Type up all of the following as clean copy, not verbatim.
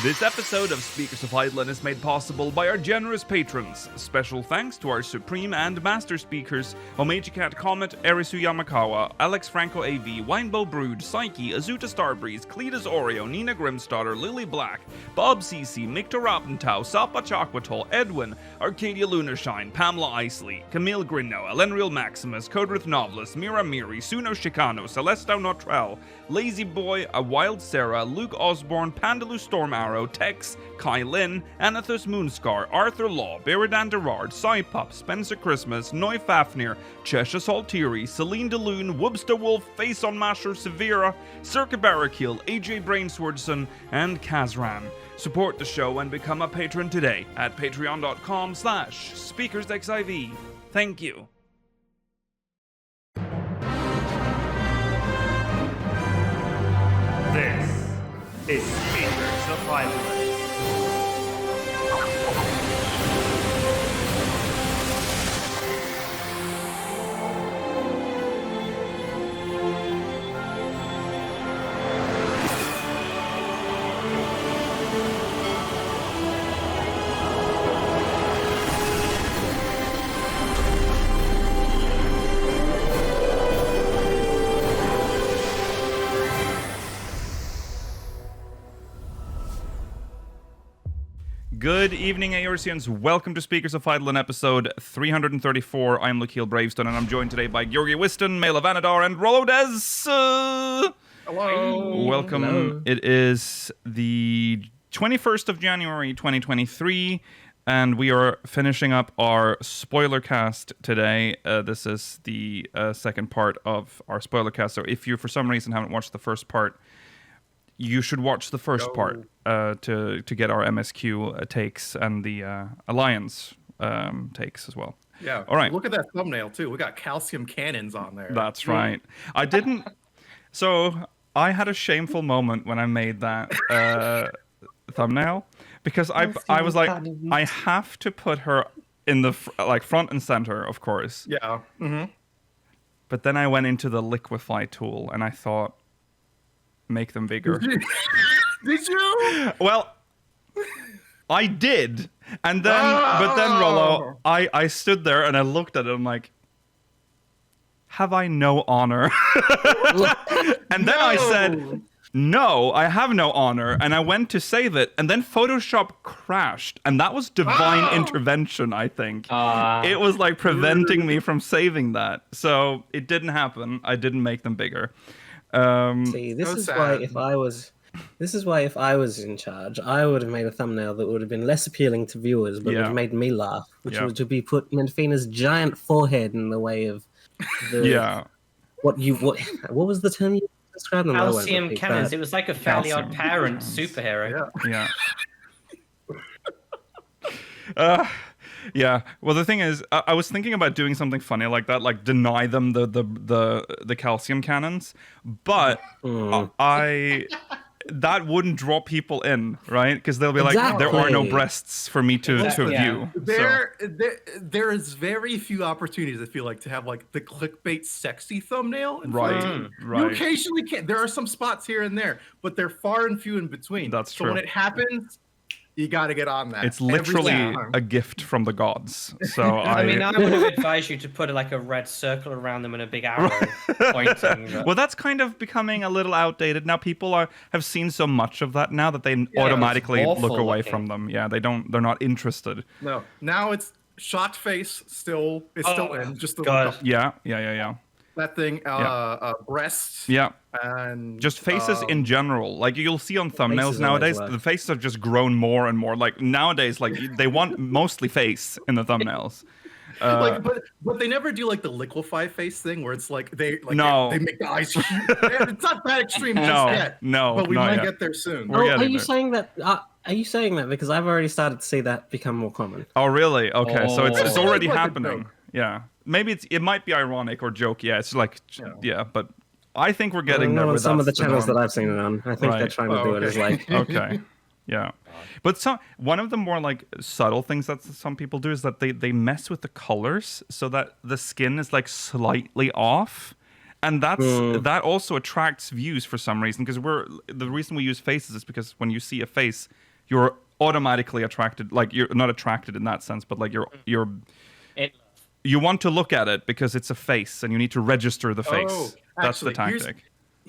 This episode of Speakers of Eidolon is made possible by our generous patrons. Special thanks to our Supreme and Master Speakers, Omeji Cat Comet, Erisu Yamakawa, Alex Franco AV, Winebow Brood, Psyche, Azuta Starbreeze, Cletus Oreo, Nina Grimstarter, Lily Black, Bob CC, Mikta Rapentau, Sapa Chakwatol, Edwin, Arcadia Lunarshine, Pamela Isley, Camille Grinno, Elenriel Maximus, Codrith Novelist, Mira Miri, Suno Chicano, Celestau Notrell, Lazy Boy, A Wild Sarah, Luke Osborne, Pandaloo Storm Arrow, Tex, Kai Lin, Anathus Moonscar, Arthur Law, Beridan Derard, Psypup, Spencer Christmas, Noy Fafnir, Cheshire Saltiri, Celine DeLune, Wubster Wolf, Face on Masher Severa, Circa Barrakill, AJ Brainswordson, and Kazran. Support the show and become a patron today at patreon.com/SpeakersXIV. Thank you. This is Speakers of Eidolon. Good evening, Aorsians. Welcome to Speakers of Eidolon episode 334. I'm Lakeel Bravestone, and I'm joined today by Georgi Wiston, Mail of Anadar, and Rollo Hello. Welcome. Hello. It is the 21st of January, 2023, and we are finishing up our Spoilercast today. This is the second part of our Spoilercast, so if you, for some reason, haven't watched the first part, you should watch the first part to get our MSQ takes and the Alliance takes as well. Yeah. All right. Look at that thumbnail too. We got calcium cannons on there. That's right. I didn't. So I had a shameful moment when I made that thumbnail because I was like, I have to put her in the front and center, of course. Yeah. Mm-hmm. But then I went into the liquefy tool and I thought, make them bigger. Did you? Well, I did. And then, but then, Rollo, I stood there and I looked at it. I'm like, have I no honor? And then I said, no, I have no honor. And I went to save it. And then Photoshop crashed. And that was divine intervention, I think. It was like preventing me from saving that. So it didn't happen. I didn't make them bigger. See, this is why if I was in charge, I would have made a thumbnail that would have been less appealing to viewers, but would have made me laugh, which was to be put Menfina's giant forehead in the way of the what was the term you described? Calcium cannons. It was like a Fairly Odd Parent superhero. Yeah. Well, the thing is, I was thinking about doing something funny like that, like deny them the calcium cannons, but that wouldn't draw people in, right? Because they'll be like, there are no breasts for me to view. There is very few opportunities, I feel like, to have like the clickbait sexy thumbnail. Right. You occasionally can. There are some spots here and there, but they're far and few in between. That's true. So when it happens, you got to get on that. It's literally a gift from the gods. So I would have advised you to put like a red circle around them and a big arrow pointing. But... Well, that's kind of becoming a little outdated now. People have seen so much of that now that they automatically look away from them. Yeah, they're not interested. No, now it's shot face. It's still in. Just the God. Yeah. That thing, breasts. Yeah. And just faces in general. Like you'll see on thumbnails nowadays, the faces have just grown more and more. Like nowadays, like they want mostly face in the thumbnails. But they never do like the liquefy face thing where it's like they make the eyes huge. It's not that extreme just yet. No, but we might get there soon. Are you saying that? Are you saying that because I've already started to see that become more common? Oh, really? Okay, so it's already happening. Yeah, maybe it might be ironic or joke. Yeah, it's like but I think we're getting there with some of the channels that I've seen it on. I think they're trying to do it as like okay. Yeah, but one of the more like subtle things that some people do is that they mess with the colors so that the skin is like slightly off, And that also attracts views for some reason, because the reason we use faces is because when you see a face, you're automatically attracted. Like, you're not attracted in that sense, but like you want to look at it because it's a face, and you need to register the face. Oh, That's actually, the tactic.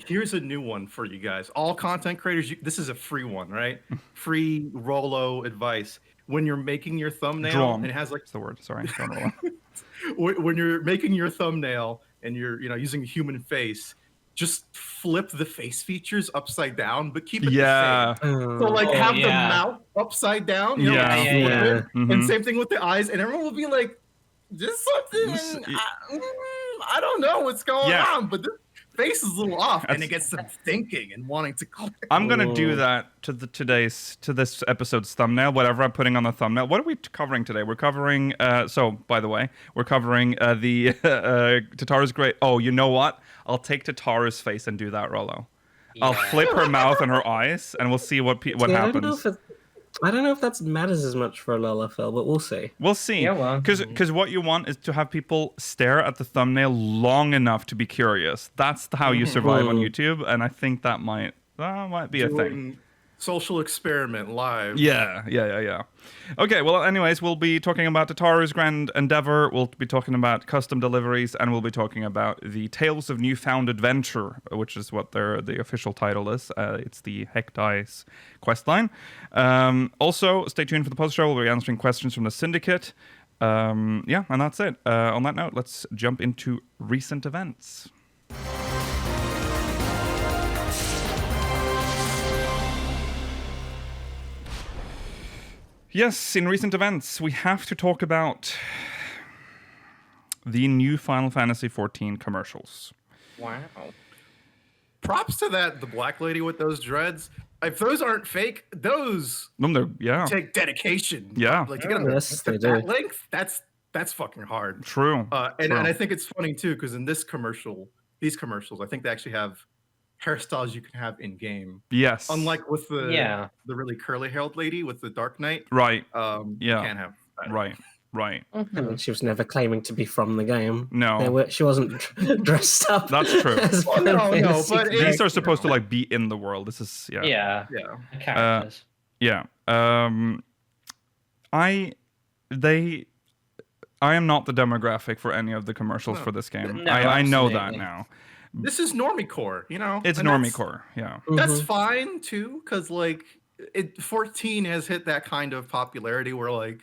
Here's a new one for you guys. All content creators, this is a free one, right? Free Rollo advice. When you're making your thumbnail, and it has like... That's the word. Sorry. Don't roll. When you're making your thumbnail and you're using a human face, just flip the face features upside down, but keep it the same. So like have the mouth upside down. And same thing with the eyes, and everyone will be like, "This something. I don't know what's going on, but this face is a little off," and it gets them thinking and wanting to click. I'm gonna do that to this episode's thumbnail. Whatever I'm putting on the thumbnail. What are we covering today? We're covering. So by the way, we're covering the Tataru's great. Oh, you know what? I'll take Tataru's face and do that, Rollo. I'll flip her mouth and her eyes, and we'll see what happens. I don't know if that matters as much for a LLFL, but we'll see. We'll see. Yeah, well. Because what you want is to have people stare at the thumbnail long enough to be curious. That's how you survive on YouTube, and I think that might be a thing. Social experiment live. Yeah. Okay, well, anyways, we'll be talking about Tataru's Grand Endeavour, we'll be talking about Custom Deliveries, and we'll be talking about the Tales of Newfound Adventure, which is what the official title is. It's the Hecdice questline. Also, stay tuned for the post-show. We'll be answering questions from the Syndicate. And that's it. On that note, let's jump into recent events. Yes, in recent events, we have to talk about the new Final Fantasy XIV commercials. Wow. Props to the black lady with those dreads. If those aren't fake, those take dedication. Yeah. Like to get them that length, that's fucking hard. True. And I think it's funny too, because in these commercials, I think they actually have hairstyles you can have in game. Yes. Unlike with the really curly haired lady with the Dark Knight. Right. You can't have that. Right. I mean, she was never claiming to be from the game. No. She wasn't dressed up. That's true. No, but these are supposed to like be in the world. This is Characters. I am not the demographic for any of the commercials for this game. No, I know that now. This is normie core, It's normie core, yeah. That's fine too, because like 14 has hit that kind of popularity where like,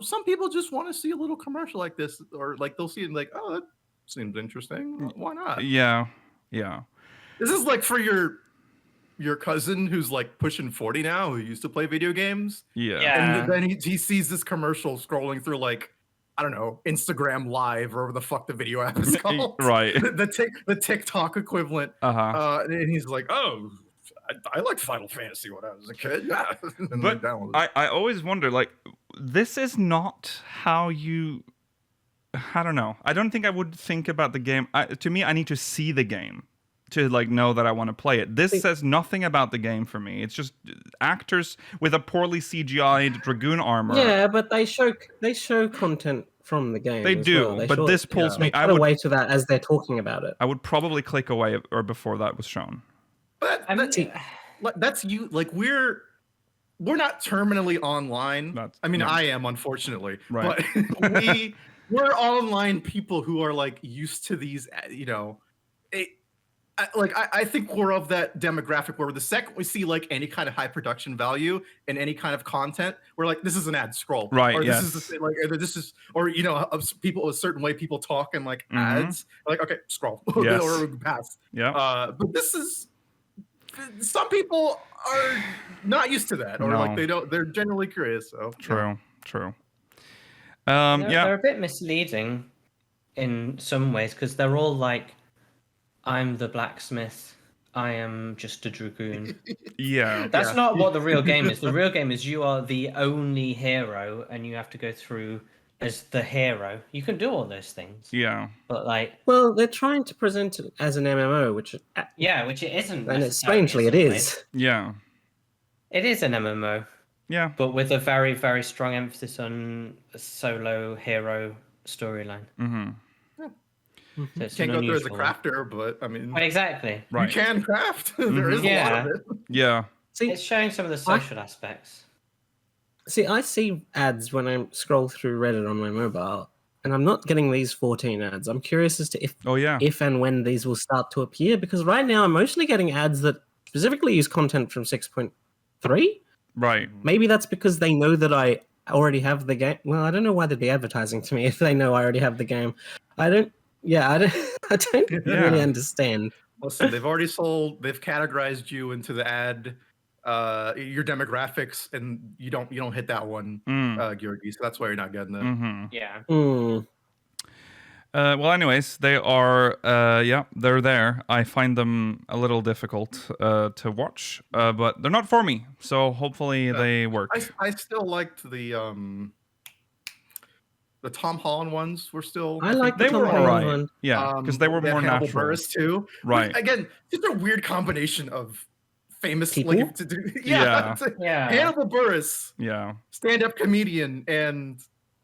some people just want to see a little commercial like this, or like they'll see it and like, oh, that seems interesting. Why not? Yeah. This is like for your cousin who's like pushing 40 now, who used to play video games. Yeah. And then he sees this commercial scrolling through like, I don't know, Instagram Live or whatever the fuck the video app is called. Right. the TikTok equivalent. And he's like, oh, I liked Final Fantasy when I was a kid. Yeah. But I always wonder, like, this is not how you... I don't know. I don't think I would think about the game. To me, I need to see the game to like know that I want to play it. This says nothing about the game for me. It's just actors with a poorly CGI'd Dragoon armor. Yeah, but they show content from the game. They do, but this pulls me. I would away to that as they're talking about it. I would probably click away or before that was shown. But that's you. Like we're not terminally online. I am, unfortunately. Right. But we're online people who are like used to these. I think we're of that demographic where the second we see like any kind of high production value and any kind of content, we're like, this is an ad, scroll. Right. Or yes. this is like, this is, or people a certain way people talk and like ads. Like, okay, scroll. Yes. Or pass. Yeah. But this is, some people are not used to that, or like they're generally curious. So true. They're a bit misleading in some ways because they're all like, I'm the blacksmith. I am just a dragoon. Yeah. That's not what the real game is. The real game is you are the only hero and you have to go through as the hero. You can do all those things. Yeah. But like... Well, they're trying to present it as an MMO, which it isn't. And strangely it is. Yeah. It is an MMO. Yeah. But with a very, very strong emphasis on a solo hero storyline. Mm-hmm. So it's Can't an go through as a unusual crafter, but I mean, Well, exactly. you can craft. There is a lot of it. Yeah. See, It's showing some of the social aspects. See, I see ads when I scroll through Reddit on my mobile, and I'm not getting these 14 ads. I'm curious as to if and when these will start to appear, because right now I'm mostly getting ads that specifically use content from 6.3. Right. Maybe that's because they know that I already have the game. Well, I don't know why they'd be advertising to me if they know I already have the game. I don't really understand. Listen, they've categorized you into the ad, your demographics, and you don't hit that one, Georgi, so that's why you're not getting it. Mm-hmm. Yeah. Well, anyways, they are, they're there. I find them a little difficult to watch, but they're not for me. So hopefully they work. I still liked the Tom Holland ones. Were still. I like they the were Tom all Holland right. one. Yeah, because they were more Hannibal natural. Buress too. Right. But again, just a weird combination of famous people. Like, to do, yeah. Hannibal Buress. Yeah. Stand-up comedian and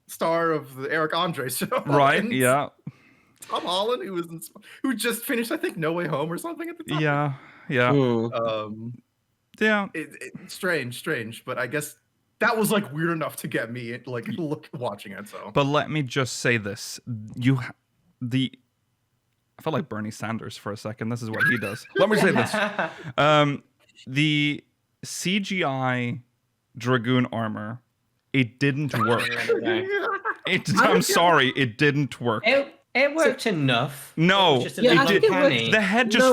star of the Eric Andre show. Right. And yeah. Tom Holland, who just finished, I think, No Way Home or something at the time. Yeah. Yeah. Yeah. It's strange, but I guess that was like weird enough to get me like watching it. So, but let me just say this: I felt like Bernie Sanders for a second. This is what he does. Let me say this: the CGI Dragoon armor, it didn't work. I'm sorry, it didn't work. It worked enough. No, it did. The head just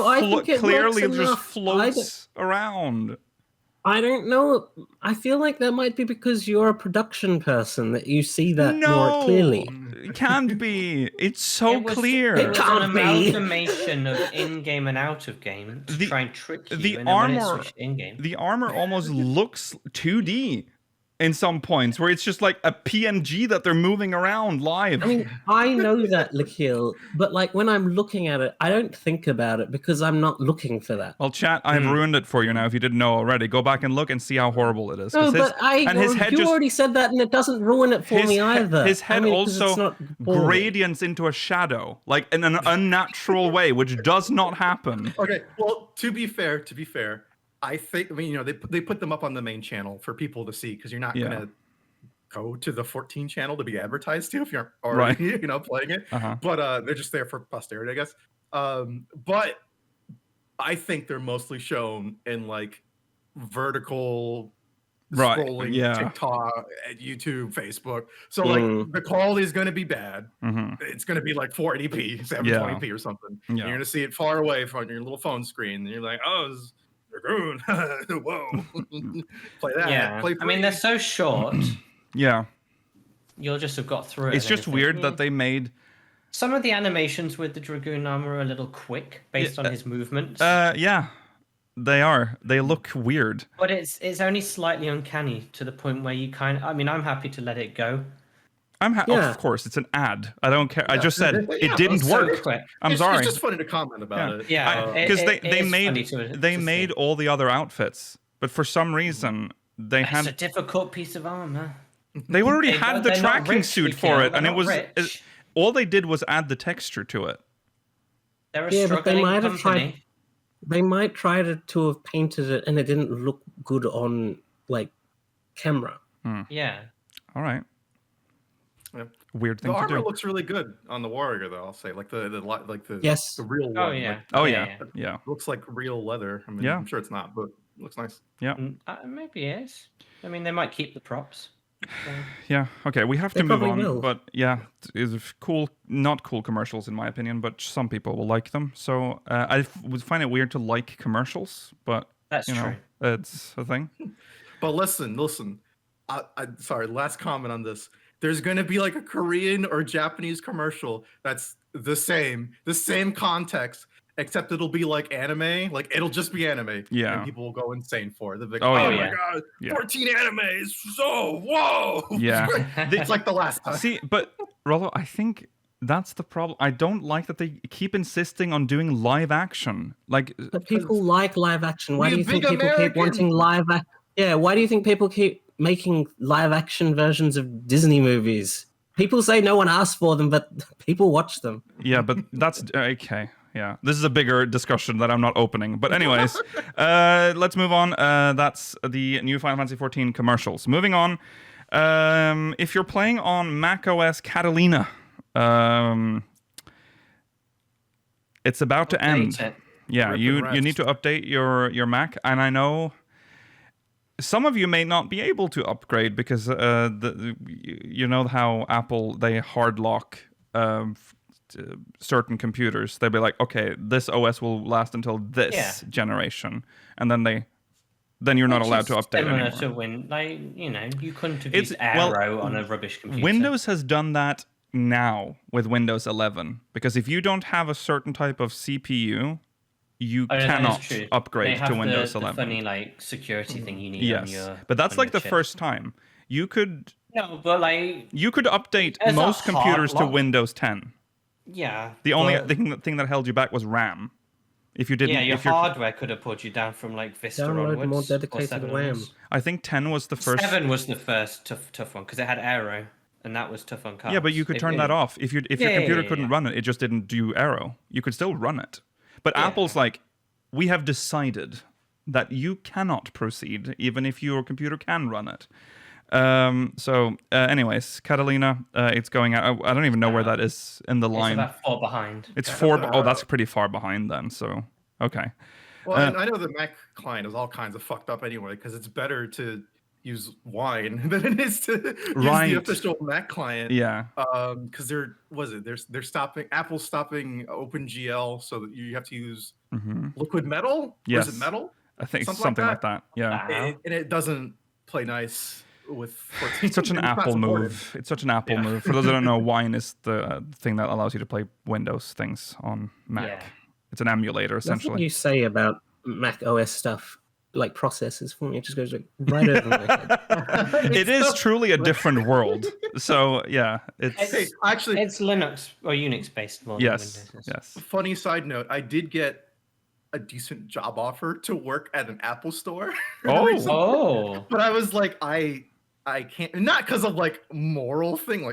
clearly just floats around. I don't know. I feel like that might be because you're a production person that you see that more clearly. It can't be. It's so clear. It was an amalgamation of in-game and out-of-game to try and trick you. The armor almost looks 2D. In some points where it's just like a PNG that they're moving around live. I mean, I know that, Lakil, but like when I'm looking at it, I don't think about it because I'm not looking for that. Well, chat, I've ruined it for you now. If you didn't know already, go back and look and see how horrible it is. No, but you already said that, and it doesn't ruin it for me either. His head also gradients into a shadow, like in an unnatural way, which does not happen. Okay, well, to be fair. I think, they put them up on the main channel for people to see because you're not going to go to the 14 channel to be advertised to if you're already, playing it. But they're just there for posterity, I guess. But I think they're mostly shown in like vertical scrolling TikTok, YouTube, Facebook. So like the quality is going to be bad. It's going to be like 480p, 720p or something. You're going to see it far away from your little phone screen. And you're like, oh, Dragoon. Whoa. Play that. Yeah. Play I mean, they're so short. Yeah. You'll just have got through it. It's just weird that they made... Some of the animations with the Dragoon armor are a little quick based on his movements. Yeah. They are. They look weird. But it's only slightly uncanny to the point where you I'm happy to let it go. Of course, it's an ad. I don't care. I just said it didn't work. I'm sorry. It's just funny to comment about it. Yeah, because they made all the other outfits, but for some reason it's a difficult piece of armor. They already had the tracking suit for it, and it was all they did was add the texture to it. They're a struggling company. They might try to have painted it, and it didn't look good on like camera. Yeah. All right. Weird thing the to do. armor looks really good on the warrior, though. I'll say, like the real one. Oh yeah. Yeah. Looks like real leather. I mean, I'm sure it's not, but it looks nice. Yeah. Maybe it is. I mean, they might keep the props. So. Yeah. Okay. We have to move on. Will. But yeah, it's cool. Not cool commercials, in my opinion, but some people will like them. So I would find it weird to like commercials, but that's true. It's a thing. But listen. Sorry. Last comment on this. There's going to be like a Korean or Japanese commercial that's the same context, except it'll be like anime. Like it'll just be anime. Yeah. And people will go insane for it. They'll be like, my God, 14 animes. So, whoa. Yeah. It's like the last time. See, but Rollo, I think that's the problem. I don't like that they keep insisting on doing live action. Like, but people like live action. Why do you think people keep wanting live action? Yeah, why do you think people keep making live action versions of Disney movies? People say no one asked for them, but people watch them. Yeah, but that's okay. Yeah, this is a bigger discussion that I'm not opening. But anyways, let's move on. That's the new Final Fantasy XIV commercials. Moving on, if you're playing on macOS Catalina, it's about to end. Yeah, you need to update your Mac, and I know some of you may not be able to upgrade because you know how Apple, they hard lock certain computers. They'll be like, okay, this OS will last until this generation, and then you're not allowed to update anymore. You couldn't have used Aero on a rubbish computer. Windows has done that now with Windows 11, because if you don't have a certain type of CPU, you cannot upgrade to Windows 11. The funny security thing you need on your but that's on the chip. first time you could. No, but you could update most computers to Windows 10. Yeah. The only thing that held you back was RAM. If you didn't, your hardware could have put you down from Vista onwards. More dedicated RAM. I think 10 was the first. 7 was the first tough one because it had Aero, and that was tough on cards. Yeah, but you could turn that off if your computer couldn't run it. It just didn't do Aero. You could still run it. But Apple's like, we have decided that you cannot proceed even if your computer can run it. Anyways, Catalina, it's going out. I don't even know where that is in the line. It's about 4 behind. It's 4. Oh, that's pretty far behind then. So, okay. Well, and I know the Mac client is all kinds of fucked up anyway, because it's better to use Wine than it is to use the official Mac client. Yeah. Because they're stopping, Apple's stopping OpenGL, so that you have to use Liquid Metal. Yes. Or is it Metal? I think it's something like that. Yeah. And it doesn't play nice with 14. It's such an Apple move. It's such an Apple move. For those that don't know, Wine is the thing that allows you to play Windows things on Mac. Yeah. It's an emulator, essentially. Nothing you say about Mac OS stuff, like processors, for me, it just goes right over my head. It is truly a different world. So, yeah. It's Linux or Unix based more than Windows. Yes. Funny side note, I did get a decent job offer to work at an Apple store. But I was like, I can't, not because of moral thing,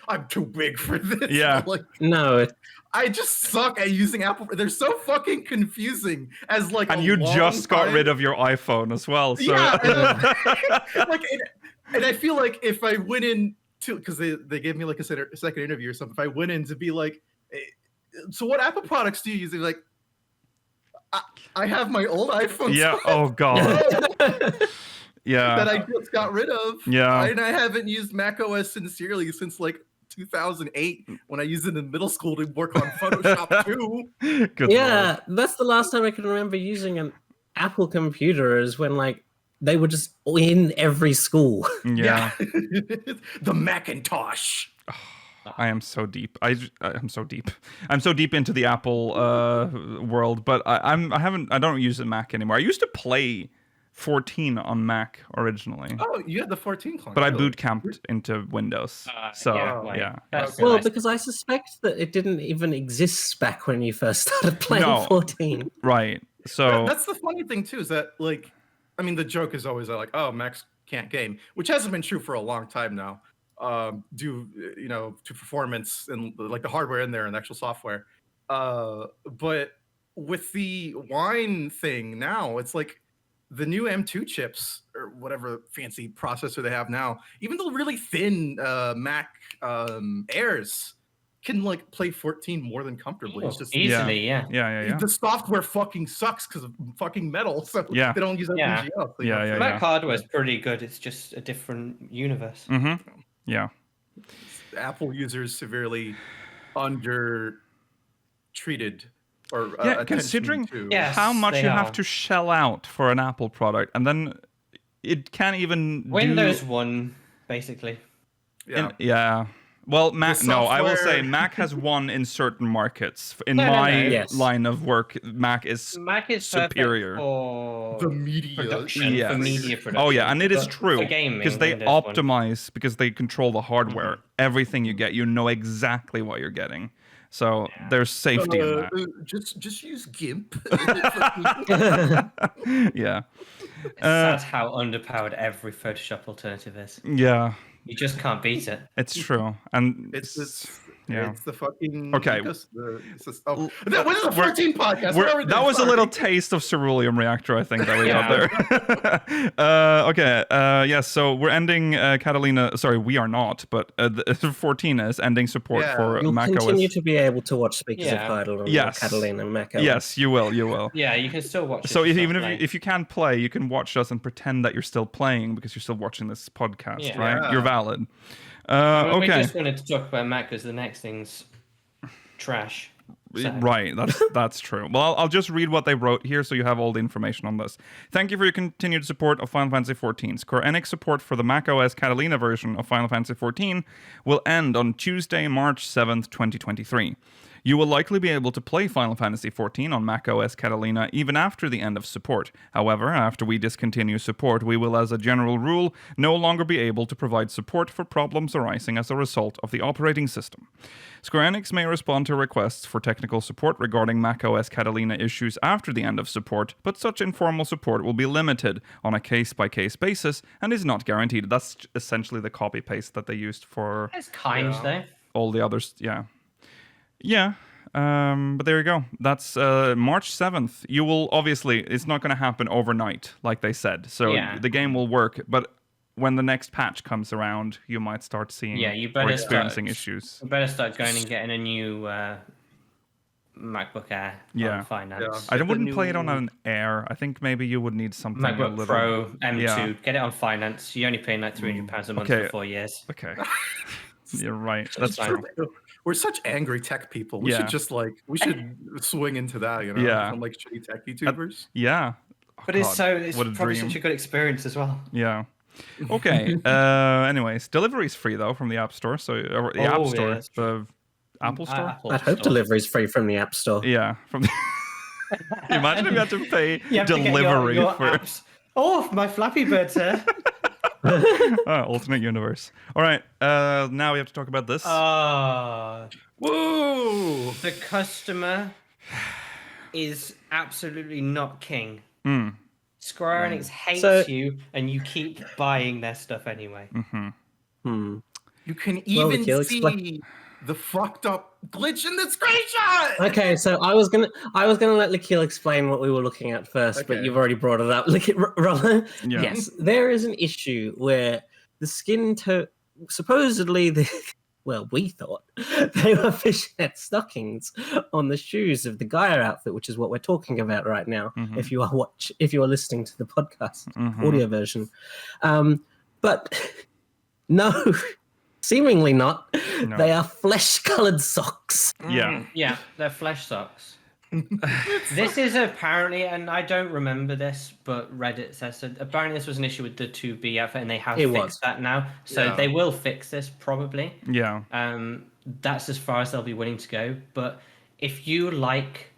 I'm too big for this. Yeah. No. I just suck at using Apple. They're so fucking confusing as and you just got rid of your iPhone as well. So. Yeah. And I feel like if I went in to, because they gave me a second interview or something, if I went in to be like, so what Apple products do you use? They're like, I have my old iPhone. Yeah. Oh God. Yeah. That I just got rid of. Yeah. And I haven't used macOS sincerely since 2008 when I used it in middle school to work on Photoshop 2. Good Lord. That's the last time I can remember using an Apple computer is when they were just in every school. Yeah. The Macintosh. I am so deep. I'm so deep. I'm so deep into the Apple world, but I don't use a Mac anymore. I used to play 14 on Mac originally. Oh, you had the 14 client. But I boot camped into Windows. Well, because I suspect that it didn't even exist back when you first started playing 14. Right. So that's the funny thing too, is that the joke is always oh, Macs can't game, which hasn't been true for a long time now. Due to performance and the hardware in there and the actual software. But with the Wine thing now, it's the new M2 chips or whatever fancy processor they have now, even the really thin Mac Airs can play 14 more than comfortably. It's just easily, yeah. The software fucking sucks because of fucking Metal, so they don't use OpenGL. So Mac hardware is pretty good. It's just a different universe. Mm-hmm. Yeah. Apple users severely under treated or considering how much you have to shell out for an Apple product, and then it can't even Windows won basically. Well, Mac. No, I will say Mac has won in certain markets. In my line of work, Mac is superior for the media production. For media production. Oh yeah, and it is true because they optimize, because they control the hardware. Mm-hmm. Everything you get, you know exactly what you're getting. So there's safety in that. Just use GIMP. Yeah. That's how underpowered every Photoshop alternative is. Yeah. You just can't beat it. It's true, and It's it's the fucking okay. This is a 14 podcast. That was a little taste of Cerulean Reactor, I think, that we got there. Okay. Yes. So we're ending Catalina. Sorry, we are not, but 14 is ending support for You'll macOS. continue to be able to watch Speakers of Idle on Catalina and macOS. Yes, you will. You will. Yeah, you can still watch. So even if you can't play, you can watch us and pretend that you're still playing because you're still watching this podcast, right? Yeah. You're valid. We Okay. just wanted to talk about Mac because the next thing's trash. So. Right, that's true. Well, I'll just read what they wrote here so you have all the information on this. Thank you for your continued support of Final Fantasy XIV. Square Enix support for the macOS Catalina version of Final Fantasy XIV will end on Tuesday, March 7th, 2023. You will likely be able to play Final Fantasy XIV on macOS Catalina even after the end of support. However, after we discontinue support, we will, as a general rule, no longer be able to provide support for problems arising as a result of the operating system. Square Enix may respond to requests for technical support regarding macOS Catalina issues after the end of support, but such informal support will be limited on a case-by-case basis and is not guaranteed. That's essentially the copy-paste that they used for It's kind though. all the others. Yeah, but there you go. That's March 7th. You will, obviously, it's not going to happen overnight, like they said. So the game will work, but when the next patch comes around, you might start seeing or experiencing issues. You better start going and getting a new MacBook Air on finance. I wouldn't play it on an Air. I think maybe you would need something MacBook a little... Pro M2. Get it on finance. You're only paying like £300 a month for 4 years. Okay. You're right. That's true. We're such angry tech people. We should just swing into that, you know? Yeah. Like shitty tech YouTubers. But it's probably such a good experience as well. Yeah. Okay. Anyways, delivery's free though from the App Store. Or the App Store, the Apple Store. I'd hope delivery's free from the App Store. Yeah. From. Imagine if you had to pay delivery your for. apps. Oh, my Flappy Bird's here. Alternate universe. All right. Now we have to talk about this. Whoa! The customer is absolutely not king. Square Enix hates you, and you keep buying their stuff anyway. You can even see the fucked up glitch in the screenshot. Okay, so I was gonna let Lakil explain what we were looking at first, but you've already brought it up. Rollo. Yes, there is an issue where the skin supposedly we thought they were fishnet stockings on the shoes of the Gaia outfit, which is what we're talking about right now. If you are listening to the podcast audio version, but no. Seemingly not. No. They are flesh-colored socks. Yeah, they're flesh socks. This is apparently, and I don't remember this, but Reddit says that apparently this was an issue with the 2B outfit, and they have fixed that now. So they will fix this probably. Yeah. That's as far as they'll be willing to go. But if you like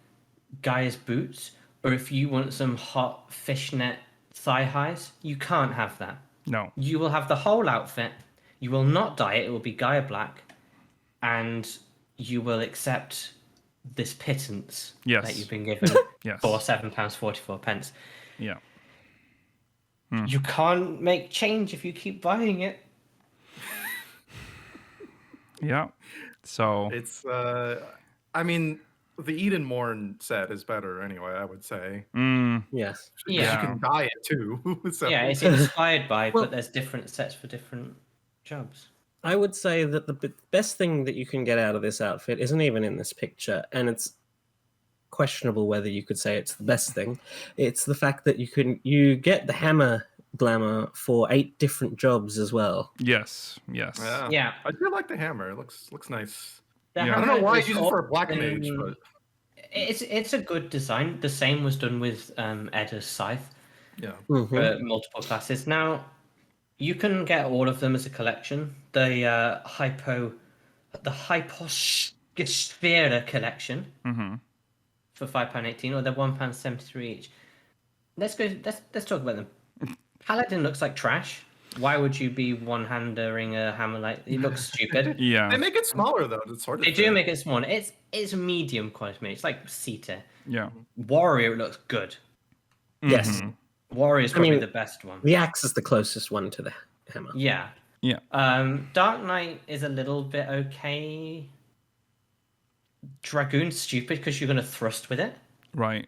Gaia's boots, or if you want some hot fishnet thigh highs, you can't have that. No. You will have the whole outfit. You will not dye it. It will be Gaia black, and you will accept this pittance that you've been given for £7.44. Yeah. You can't make change if you keep buying it. Yeah. So it's I mean, the Eden Morn set is better anyway, I would say. Yes. You can dye it too. So. Yeah, it's inspired by, but there's different sets for different jobs. I would say that the best thing that you can get out of this outfit isn't even in this picture, and it's questionable whether you could say it's the best thing. It's the fact that you get the hammer glamour for 8 different jobs as well. Yes. Yeah. I do like the hammer. It looks nice. I don't know why I use it for a black mage, but it's a good design. The same was done with Edda's scythe. Yeah. For multiple classes. Now you can get all of them as a collection. The Hyposphere collection for £5.18, or they're £1.73 each. Let's talk about them. Paladin looks like trash. Why would you be one-handering a hammer like? It looks stupid. Yeah. They make it smaller though. It's hard to. They do make it smaller. It's medium quality. It's like Sita. Yeah. Warrior looks good. Yes. Warrior is probably the best one. The axe is the closest one to the hammer. Yeah. Yeah. Dark Knight is a little bit okay. Dragoon's stupid because you're going to thrust with it. Right.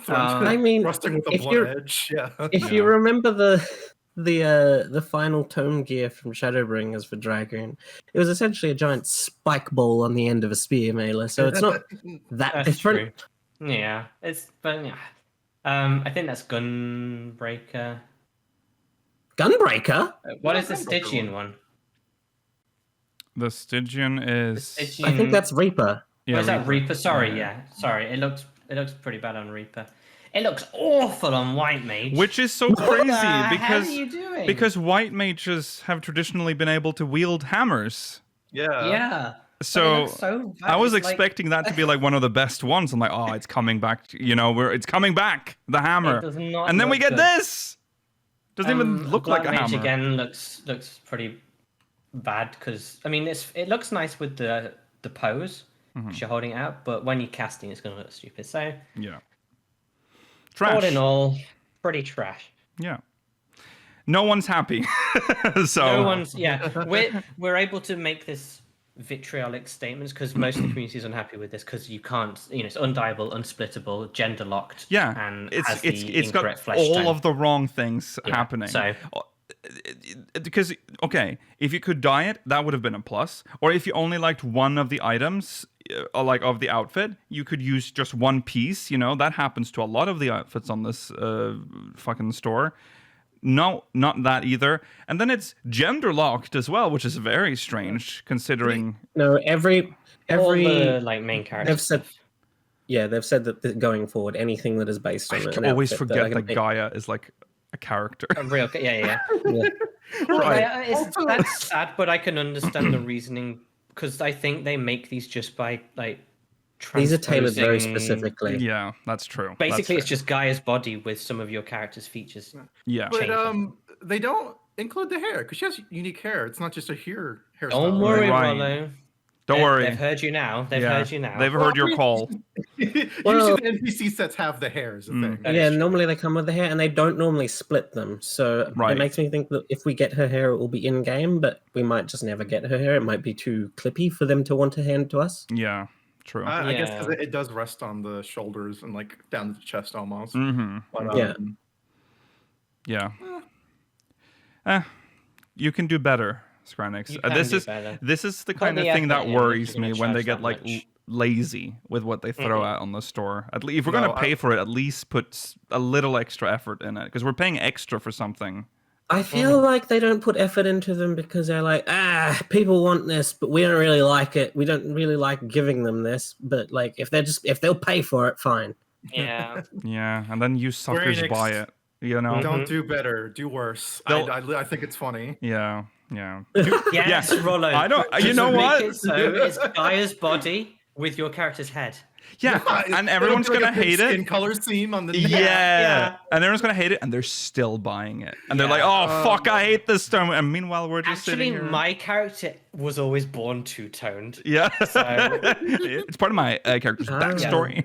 I mean, thrusting with a blunt edge. Yeah. If you remember the final tone gear from Shadowbringers for Dragoon, it was essentially a giant spike ball on the end of a spear mailer, so it's not that different. True. Yeah, I think that's Gunbreaker. Gunbreaker? What is the Stygian one? The Stygian is. I think that's Reaper. Yeah, is that Reaper? Sorry, sorry. It looks pretty bad on Reaper. It looks awful on White Mage. Which is so crazy because are you doing? Because White Mages have traditionally been able to wield hammers. Yeah. Yeah. So I was expecting that to be like one of the best ones. I'm like, oh, it's coming back. It's coming back. The hammer. And then we get this. Doesn't even look like a Mage hammer. Again looks pretty bad because I mean it looks nice with the pose. You're holding it out, but when you're casting, it's going to look stupid. So yeah, trash. All in all, pretty trash. Yeah, no one's happy. So no one's. Yeah, we're able to make this vitriolic statements because most of the community is unhappy with this because you can't. It's undieable, unsplittable, gender locked. Yeah, and it's got all of the wrong things happening. So. Because if you could dye it, that would have been a plus. Or if you only liked one of the items, like of the outfit, you could use just one piece. That happens to a lot of the outfits on this fucking store. No, not that either. And then it's gender locked as well, which is very strange considering. No, every main characters. They've said that going forward, anything that is based on I always forget that Gaia is like a character. A real, yeah. Right. That's sad, but I can understand the reasoning because I think they make these just by these are tailored very specifically. Yeah, that's true. Basically, it's just Gaia's body with some of your character's features. Yeah, but they don't include the hair because she has unique hair. It's not just a hairstyle. Don't worry, Rollo. Don't worry. They've heard you now. They've heard your call. Usually the NPC sets have the hair is the thing. Yeah, normally they come with the hair, and they don't normally split them. So it makes me think that if we get her hair, it will be in-game, but we might just never get her hair. It might be too clippy for them to want to hand to us. Yeah, true. I guess because it does rest on the shoulders and down the chest almost. Mm-hmm. But, you can do better. Skranix. This is the kind of thing that worries me when they get lazy with what they throw out on the store. At least if we're gonna pay for it, at least put a little extra effort in it because we're paying extra for something. I feel like they don't put effort into them because they're like, people want this, but we don't really like it. We don't really like giving them this, but if they'll pay for it, fine. Yeah. Yeah, and then you suckers buy it. Don't do better, do worse. I think it's funny. Yeah. Yeah. Yes, Rollo. I don't. You know what? It's Gaia's body with your character's head. Yeah, and everyone's gonna hate it. Skin color scheme on the yeah, and everyone's gonna hate it, and they're still buying it, and they're like, "Oh fuck, I hate this stone." And meanwhile, we're just sitting here. My character was always born two-toned. Yeah, so. It's part of my character's backstory.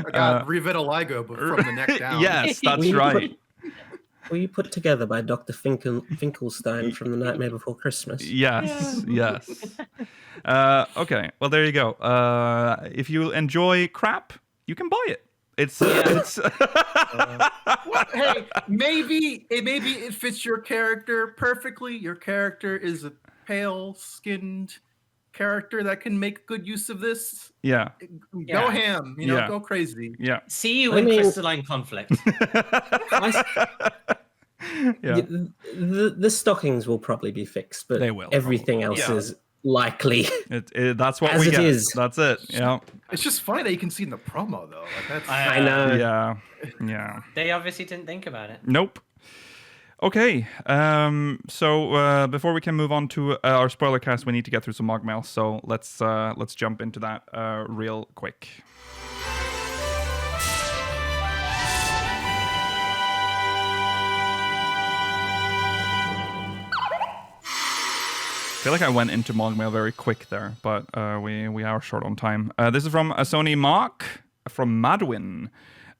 I got revitiligo from the neck down. Yes, that's right. Were you put together by Dr. Finkelstein from The Nightmare Before Christmas? Yes. Okay, well there you go. If you enjoy crap, you can buy it. It's hey, maybe it fits your character perfectly. Your character is a pale-skinned character that can make good use of this. Yeah. Go ham, go crazy. Yeah. See you in Crystalline Conflict. The stockings will probably be fixed, but they will. Everything else is likely. That's what as we it get. Is. That's it. Yeah. It's just funny that you can see in the promo though. I know. Yeah. They obviously didn't think about it. Nope. Okay, so before we can move on to our spoiler cast, we need to get through some MogMail. So let's jump into that real quick. I feel like I went into MogMail very quick there, but we are short on time. This is from Sony Mark from Madwin.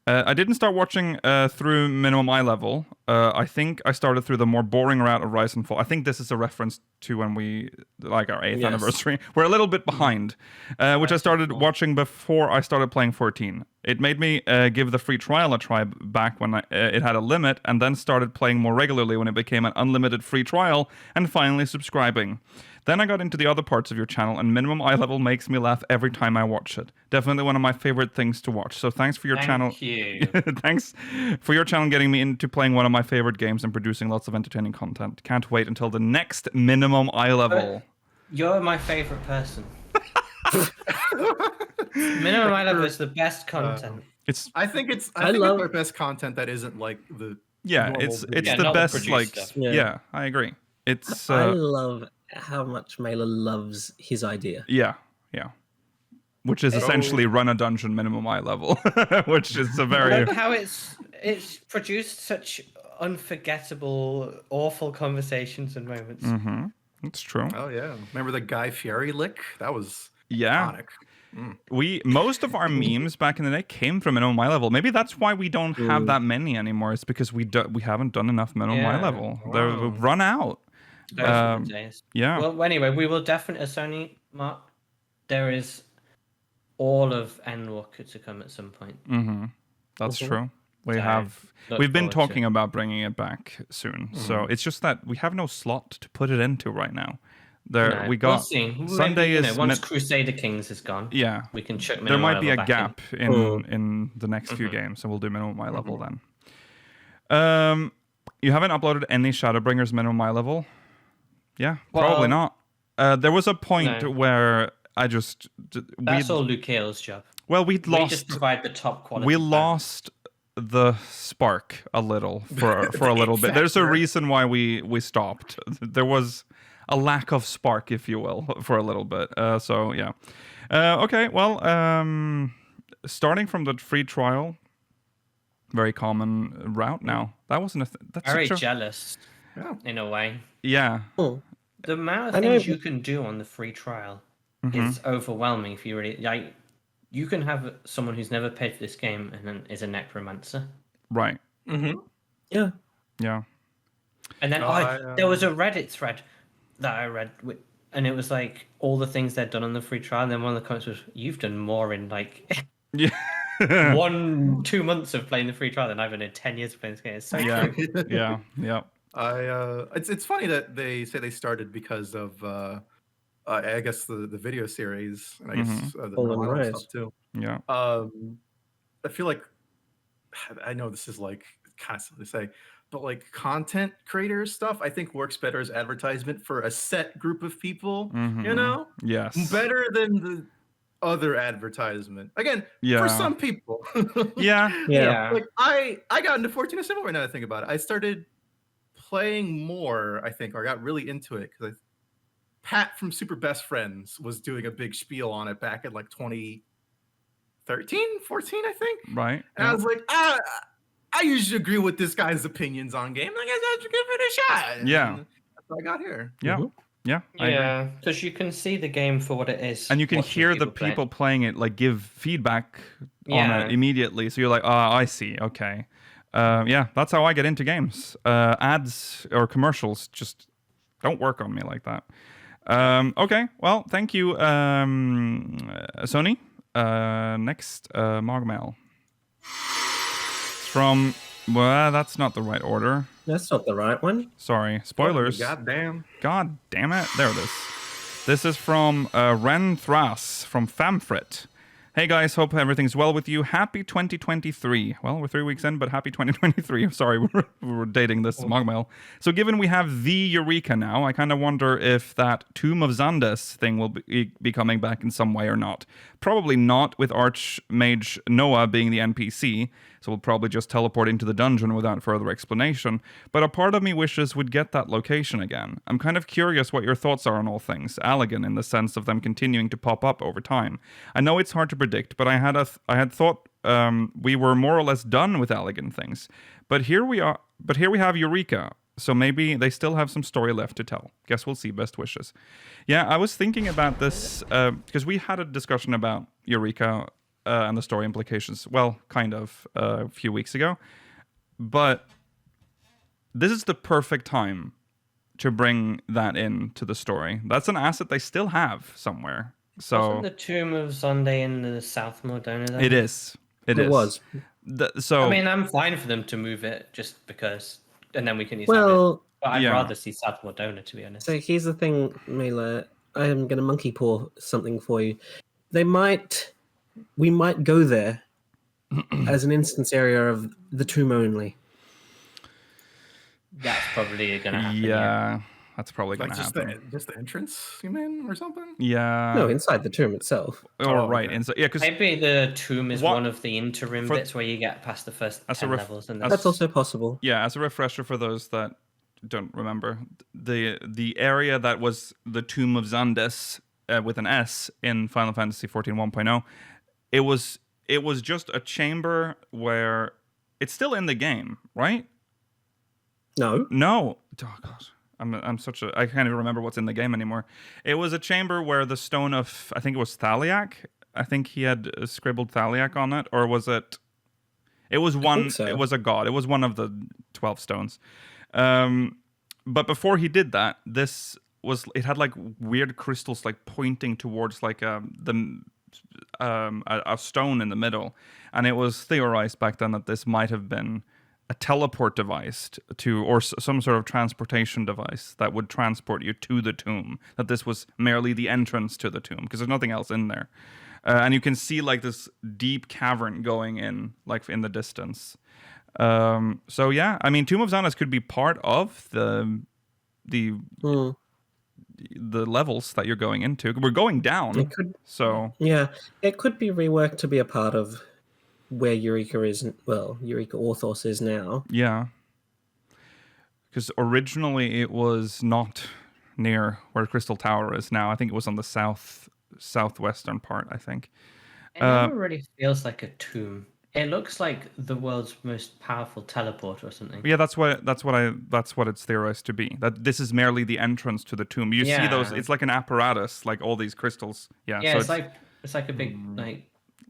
I didn't start watching through minimum eye level. I think I started through the more boring route of Rise and Fall. I think this is a reference to when we, like our 8th anniversary. We're a little bit behind, which I started watching before I started playing 14. It made me give the free trial a try back when it had a limit, and then started playing more regularly when it became an unlimited free trial, and finally subscribing. Then I got into the other parts of your channel, and minimum eye level makes me laugh every time I watch it. Definitely one of my favorite things to watch. So thanks for your channel. Thank you. Thanks for your channel getting me into playing one of my favorite games and producing lots of entertaining content. Can't wait until the next minimum eye level. You're my favorite person. Minimum eye level is the best content. I think it's our best content that isn't like the it's the best like stuff. yeah, I agree. It's I love how much Mailer loves his idea. Yeah. Which is essentially run a dungeon minimum eye level, which is a very Look how it's produced such unforgettable, awful conversations and moments. Mm-hmm. It's true. Oh yeah, remember the Guy Fieri lick? That was iconic. Most of our memes back in the day came from minimum eye level. Maybe that's why we don't have that many anymore. It's because we haven't done enough minimum eye level. Wow. They've run out. Days. Yeah. Well, anyway, we will definitely, Sony, Mark, there is all of Endwalker to come at some point. Mm-hmm. That's true. We've been talking about bringing it back soon. So it's just that we have no slot to put it into right now. We got we'll see. Sunday Maybe, is once Crusader Kings is gone. Yeah, we can chuck. There might be a back gap in the next few games, so we'll do minimum eye level then. You haven't uploaded any Shadowbringers minimum eye level? Yeah, probably not. There was a point where I just that's all Luke Hale's job. Well, we just provide the top quality. We lost the spark a little for a little bit. There's a reason why we stopped. There was a lack of spark, if you will, for a little bit. So yeah. Okay. Well, starting from the free trial, very common route now. That wasn't that's very jealous. In a way. Yeah. The amount of things you can do on the free trial is overwhelming. If you really like, you can have someone who's never paid for this game and then is a necromancer. Right. Mm-hmm. Yeah. Yeah. And then there was a Reddit thread that I read, and it was like all the things they'd done on the free trial. And then one of the comments was, "You've done more in like 1-2 months of playing the free trial than I've done in 10 years of playing this game." It's so true. Yeah. It's funny that they say they started because of I guess the video series, and I guess the normal stuff too. Yeah. I feel like I know this is like kind of silly to say, but like content creator stuff, I think works better as advertisement for a set group of people. You know, yes, better than the other advertisement. Again, for some people. Yeah. Like I got into 14 Assemble right now. I think about it. I started playing more, I think, or I got really into it because Pat from Super Best Friends was doing a big spiel on it back in like 2013, 14, I think. Right. And I was like, I usually agree with this guy's opinions on game. I guess I should give it a shot. Yeah. And that's what I got here. Yeah. Yeah, because you can see the game for what it is. And you can hear the people playing it like give feedback on it immediately. So you're like, I see. Okay. That's how I get into games. Ads or commercials just don't work on me like that. Okay, well, thank you, Sony. Next, MogMail. From, that's not the right order. That's not the right one. Sorry, spoilers. God damn it. There it is. This is from Ren Thras from Famfrit. Hey guys, hope everything's well with you. Happy 2023. Well, we're 3 weeks in, but happy 2023. Sorry, we're dating this MogMail. So given we have the Eureka now, I kind of wonder if that Tomb of Xandes thing will be coming back in some way or not. Probably not, with Archmage Noah being the NPC, so we'll probably just teleport into the dungeon without further explanation. But a part of me wishes we'd get that location again. I'm kind of curious what your thoughts are on all things Allegan, in the sense of them continuing to pop up over time. I know it's hard to predict, but I had thought we were more or less done with Allegan things. But here we have Eureka. So maybe they still have some story left to tell. Guess we'll see. Best wishes. Yeah, I was thinking about this because we had a discussion about Eureka and the story implications. Well, kind of a few weeks ago, but this is the perfect time to bring that into the story. That's an asset they still have somewhere. So wasn't the Tomb of Zonde in the South Mordona then? It is. It was. So I mean, I'm fine for them to move it just because, and then we can use it. But I'd rather see South Mordona, to be honest. So here's the thing, Mela. I am going to monkey paw something for you. We might go there as an instance area of the tomb only. That's probably going to happen. Yeah, that's probably going to just happen. Just the entrance, you mean, or something? Yeah. No, inside the tomb itself. Right. Okay. Inside. Yeah, because maybe the tomb is one of the interim bits where you get past the first 10 levels. And that's also possible. Yeah, as a refresher for those that don't remember, the area that was the Tomb of Xandes with an S in Final Fantasy XIV 1.0, it was just a chamber where it's still in the game, right? No. Oh god. I can't even remember what's in the game anymore. It was a chamber where the stone of, I think it was Thaliak. I think he had scribbled Thaliak on it, or was it? It was one. So. It was a god. It was one of the 12 stones. But before he did that, it had like weird crystals like pointing towards like a stone in the middle, and it was theorized back then that this might have been a teleport device or some sort of transportation device that would transport you to the tomb. That this was merely the entrance to the tomb because there's nothing else in there, and you can see like this deep cavern going in, like in the distance. So yeah, I mean, Tomb of Xandes could be part of the levels that you're going into. We're going down. It could, so yeah, it could be reworked to be a part of where Eureka Orthos is now. Yeah. Because originally it was not near where Crystal Tower is now. I think it was on the southwestern part, I think. It never really feels like a tomb. It looks like the world's most powerful teleport or something. Yeah, that's what it's theorized to be. That this is merely the entrance to the tomb. You see those? It's like an apparatus, like all these crystals. Yeah. Yeah, so it's like a big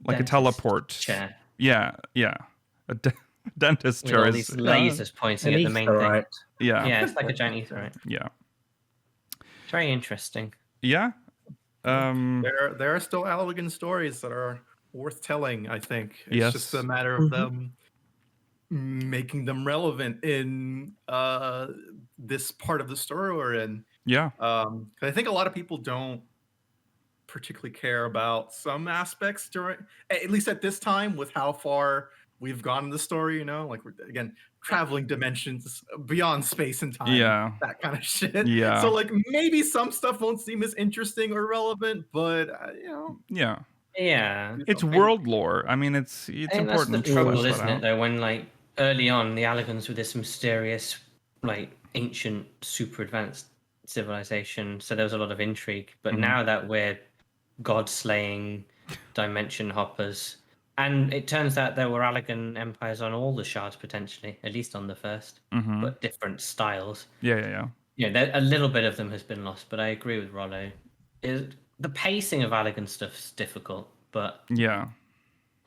like a teleport chair. Yeah. A dentist chair. With all these lasers pointing at the main thing. Yeah. Yeah, it's like a giant etherite. Yeah. Very interesting. Yeah. There are still Allergan stories that are worth telling, I think. It's just a matter of them making them relevant in this part of the story we're in. Yeah. I think a lot of people don't particularly care about some aspects at least at this time, with how far we've gone in the story, you know, like we're again traveling dimensions beyond space and time, that kind of shit. Yeah. So like maybe some stuff won't seem as interesting or relevant, but it's world lore. I mean, it's important. That's the trouble, isn't it? Though, when like early on, the Allergans were this mysterious, like ancient, super advanced civilization, so there was a lot of intrigue. But now that we're god-slaying dimension hoppers, and it turns out there were Allergan empires on all the shards potentially, at least on the first, but different styles. Yeah. A little bit of them has been lost, but I agree with Rollo. The pacing of Allergan stuff's difficult, but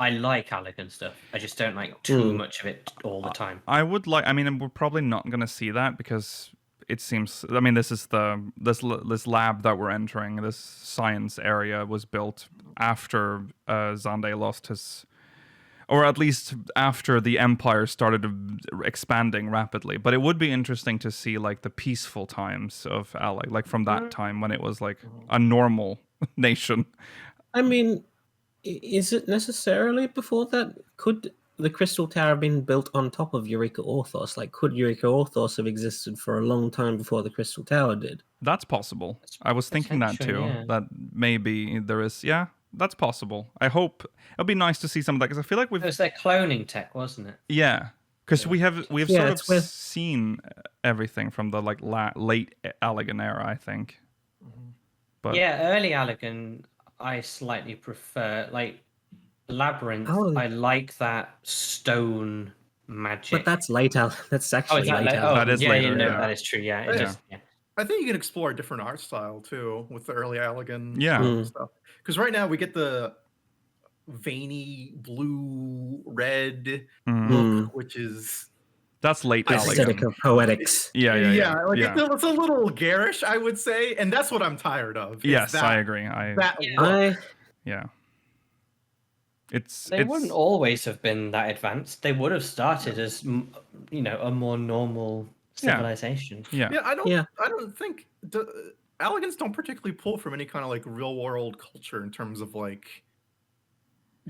I like Allergan stuff. I just don't like too much of it all the time. I mean, we're probably not going to see that because it seems. I mean, this is this lab that we're entering. This science area was built after Xande lost his, or at least after the Empire started expanding rapidly. But it would be interesting to see like the peaceful times of Alec, like from that time when it was like a normal nation. I mean, is it necessarily before that? Could the Crystal Tower have been built on top of Eureka Orthos? Like, could Eureka Orthos have existed for a long time before the Crystal Tower did? That's possible. I was thinking that too. Yeah. That maybe there is. Yeah, that's possible. I hope it'll be nice to see some of that because I feel like it was their cloning tech, wasn't it? Yeah, because we have sort of seen everything from the like late Allergan era, I think. But early Allergan I slightly prefer. Like Labyrinth, I like that stone magic. But that's late. That's actually late. That is later. That is true. Yeah, I think you can explore a different art style too with the early Allergan stuff. Because right now we get the veiny blue red look, which is that's late aesthetic of poetics. It's a little garish, I would say, and that's what I'm tired of. Yes, I agree. They wouldn't always have been that advanced. They would have started as a more normal civilization. I don't think Allegans don't particularly pull from any kind of like real world culture in terms of like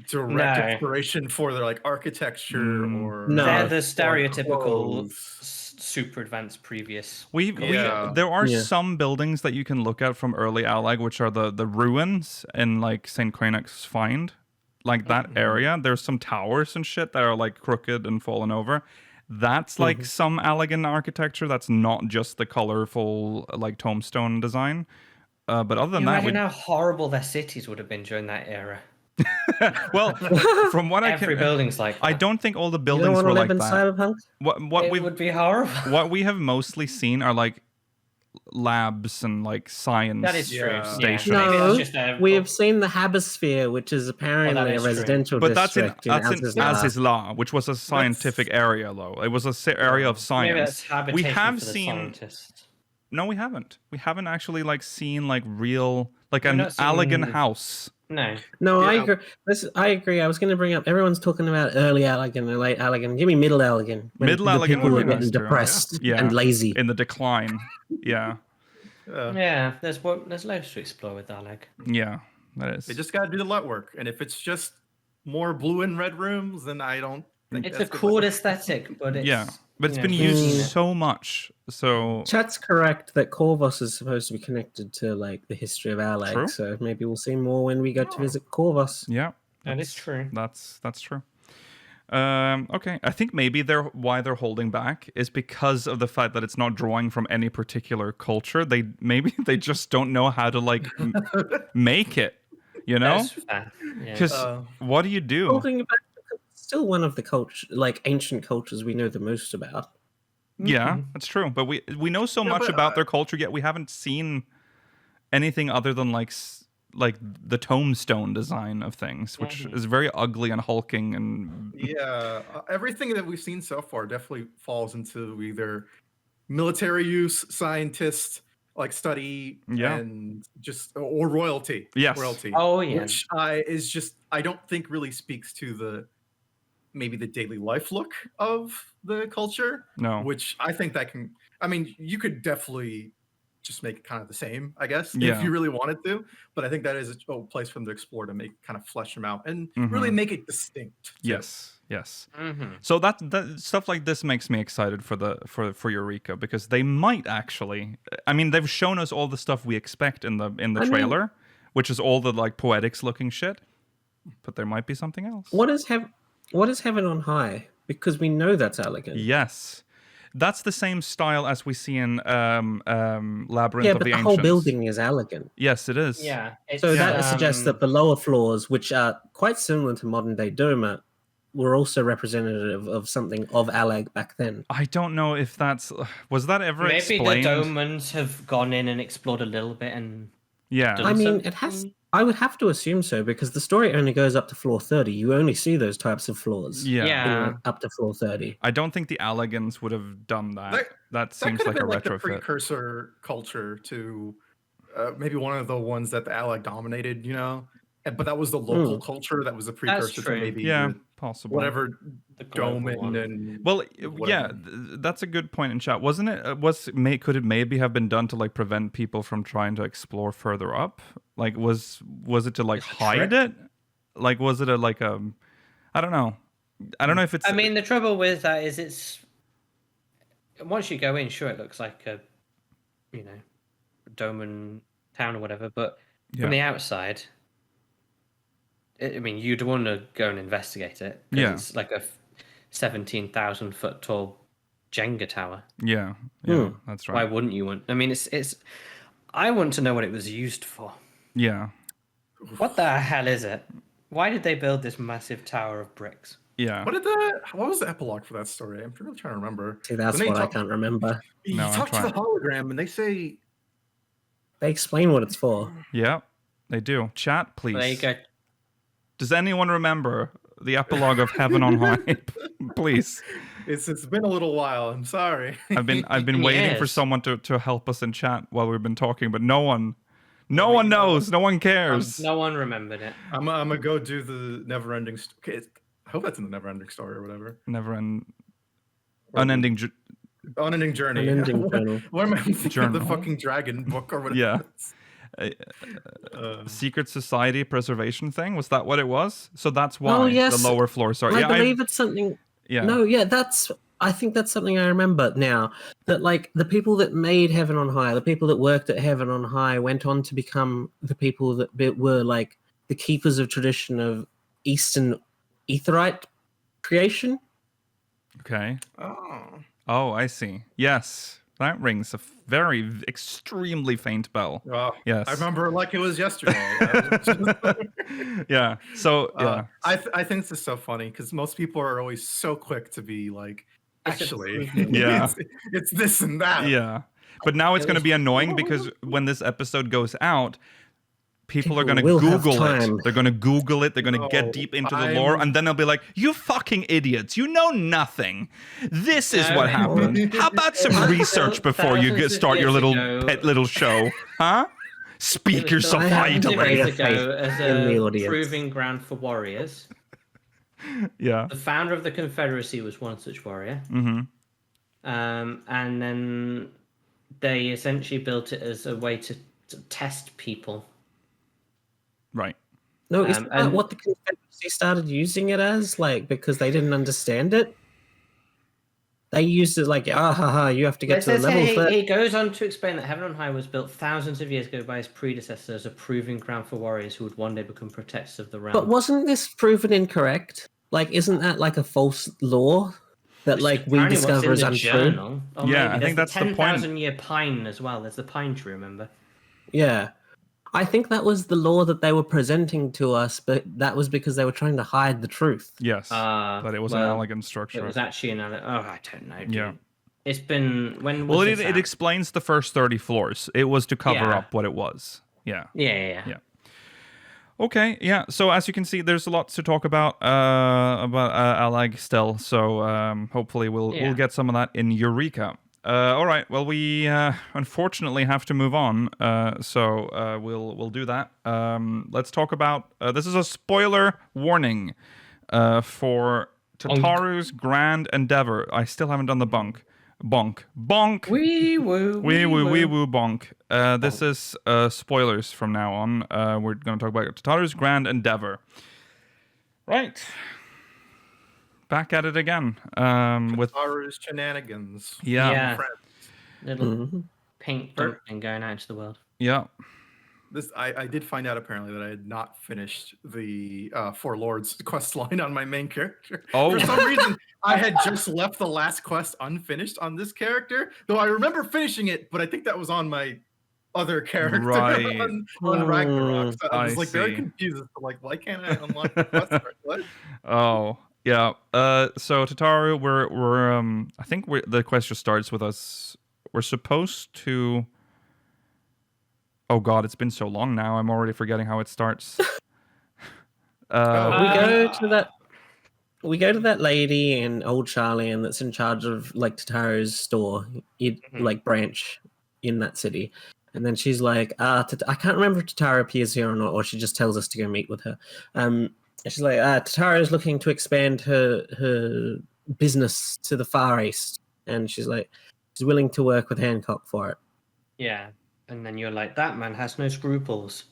direct inspiration for their like architecture or they're the stereotypical super advanced previous. There are some buildings that you can look at from early Alleg, which are the ruins in like St. Cranach's Find. Like that area, there's some towers and shit that are like crooked and fallen over. That's like some Allegan architecture. That's not just the colorful like tombstone design. But other than that, imagine how horrible their cities would have been during that era. Well, from what every building's like that. I don't think all the buildings were like that. Cyberpunk? It would be horrible. What we have mostly seen are like labs and like science stations. No, we have seen the Habosphere, which is apparently a residential district. But that's in Azizla, which was a scientific area, though. It was a area of science. We have seen. No, we haven't. We haven't actually like seen like real like an Allegan house. No, I agree. I agree. I was going to bring up. Everyone's talking about early Allegan and late Allegan. Give me middle Allegan. Middle Allegan. People are getting depressed and lazy in the decline. There's loads to explore with Alleg. Yeah, that is. They just got to do the LUT work, and if it's just more blue and red rooms, then I don't think it's a cool aesthetic, but it's but it's been used so much. So Chat's correct that Corvus is supposed to be connected to like the history of Alleg. True. So maybe we'll see more when we go to visit Corvus. Yeah, that is true. That's true. Okay, I think maybe why they're holding back is because of the fact that it's not drawing from any particular culture. They just don't know how to like make it, you know? Because what do you do? Holding it back, it's still one of the ancient cultures we know the most about. Yeah, that's true. But we know so much about their culture, yet we haven't seen anything other than like the tombstone design of things, which is very ugly and hulking and everything that we've seen so far definitely falls into either military use, scientist like study, and just or royalty. Royalty. Oh yeah, which I don't think really speaks to maybe the daily life look of the culture. No, which I think that can. I mean, you could definitely just make it kind of the same, I guess, if you really wanted to. But I think that is a place for them to explore to make kind of flesh them out and really make it distinct. Yes. So that stuff like this makes me excited for Eureka, because they might actually. I mean, they've shown us all the stuff we expect in the trailer, which is all the like poetics looking shit. But there might be something else. What is Heaven on High? Because we know that's Allegan. Yes. That's the same style as we see in Labyrinth of the Ancients. Yeah, but the whole building is Allegan. Yes, it is. Yeah. So that suggests that the lower floors, which are quite similar to modern-day Doma, were also representative of something of Alleg back then. I don't know if was that ever explained? Maybe the Domans have gone in and explored a little bit and... Yeah. I mean, it has... I would have to assume so, because the story only goes up to floor 30. You only see those types of floors. Up to floor 30. I don't think the Allegans would have done that. That seems like a retrofit. The precursor culture to maybe one of the ones that the Alleg dominated, you know? But that was the local culture. That was a precursor to maybe possible. Whatever Doman and... Well, that's a good point in chat. Wasn't it? Could it maybe have been done to like prevent people from trying to explore further up? Like, was it to like hide it? Like, was it I don't know. I don't know if it's... I mean, the trouble with that is it's... Once you go in, sure, it looks like a, Doman town or whatever, but from the outside... I mean, you'd want to go and investigate it. Yeah. It's like a 17,000 foot tall Jenga tower. Yeah, that's right. Why wouldn't you want? I mean, it's. I want to know what it was used for. Yeah. What the hell is it? Why did they build this massive tower of bricks? Yeah. What was the epilogue for that story? I'm really trying to remember. See, that's what I can't remember. You talk to the hologram and they say... They explain what it's for. Yeah, they do. Chat, please. There you go. Does anyone remember the epilogue of Heaven on High? Please. It's been a little while. I'm sorry. I've been waiting for someone to help us in chat while we've been talking, but no one knows. No one cares. No one remembered it. I'm gonna go do the never-ending. Okay, I hope that's in the never-ending story or whatever. Unending journey. Unending journal. What am I thinking? The fucking dragon book or whatever. Yeah. Secret Society preservation thing, was that what it was? So that's why the lower floors are. I believe it's something. Yeah. No, I think that's something I remember now. That like the people that made Heaven on High, the people that worked at Heaven on High, went on to become the people that were like the keepers of tradition of Eastern Aetherite creation. Okay. Oh, I see. Yes, that rings a very extremely faint bell. Yes, I remember like it was yesterday. Yeah. So yeah, I think this is so funny because most people are always so quick to be like, actually, it's this and that. Yeah, but now it's going to be annoying because when this episode goes out, people are going to Google it. They're going to Google it. They're going to get deep into the lore, and then they'll be like, "You fucking idiots! You know nothing. This is what happened. How about some research before you start your little show, huh?" Speakers of idly. As a proving ground for warriors. Yeah. The founder of the Confederacy was one such warrior. Mm-hmm. And then they essentially built it as a way to test people. Right. No, isn't that what the Confederacy started using it as? Like, because they didn't understand it? They used it like, you have to get to the level. He goes on to explain that Heaven on High was built thousands of years ago by his predecessor as a proving ground for warriors who would one day become protectors of the realm. But wasn't this proven incorrect? Like, isn't that like a false law that like we discover as untrue? Yeah, I think that's the point. 10,000-year pine as well. There's the pine tree, remember? Yeah. I think that was the law that they were presenting to us, but that was because they were trying to hide the truth. Yes, but it was an elegant structure. It was actually I don't know. Dude. Yeah. It's been... it explains the first 30 floors. It was to cover up what it was. Yeah. Yeah. Okay, yeah. So as you can see, there's a lot to talk about Allag still. So hopefully we'll get some of that in Eureka. All right. Well, we unfortunately have to move on. So we'll do that. Let's talk about. This is a spoiler warning for Tataru's Grand Endeavour. I still haven't done the bonk. Wee woo bonk. This is spoilers from now on. We're going to talk about Tataru's Grand Endeavour. Right. Back at it again. With Tataru's shenanigans. Yeah. Little pink and going out into the world. Yeah. I did find out apparently that I had not finished the Four Lords quest line on my main character. Oh. For some reason, I had just left the last quest unfinished on this character, though I remember finishing it, but I think that was on my other character on Ragnarok. So I was very confused as to why can't I unlock the quest? What? Oh. Yeah. So Tataru, we're I think the quest just starts with us. We're supposed to. Oh God, it's been so long now. I'm already forgetting how it starts. We go to that lady in Old Charlie, and that's in charge of like Tataru's store, like branch in that city. And then she's like, I can't remember if Tataru appears here or not, or she just tells us to go meet with her. And she's like, Tataru is looking to expand her business to the Far East, and she's like, she's willing to work with Hancock for it. Yeah. And then you're like, that man has no scruples.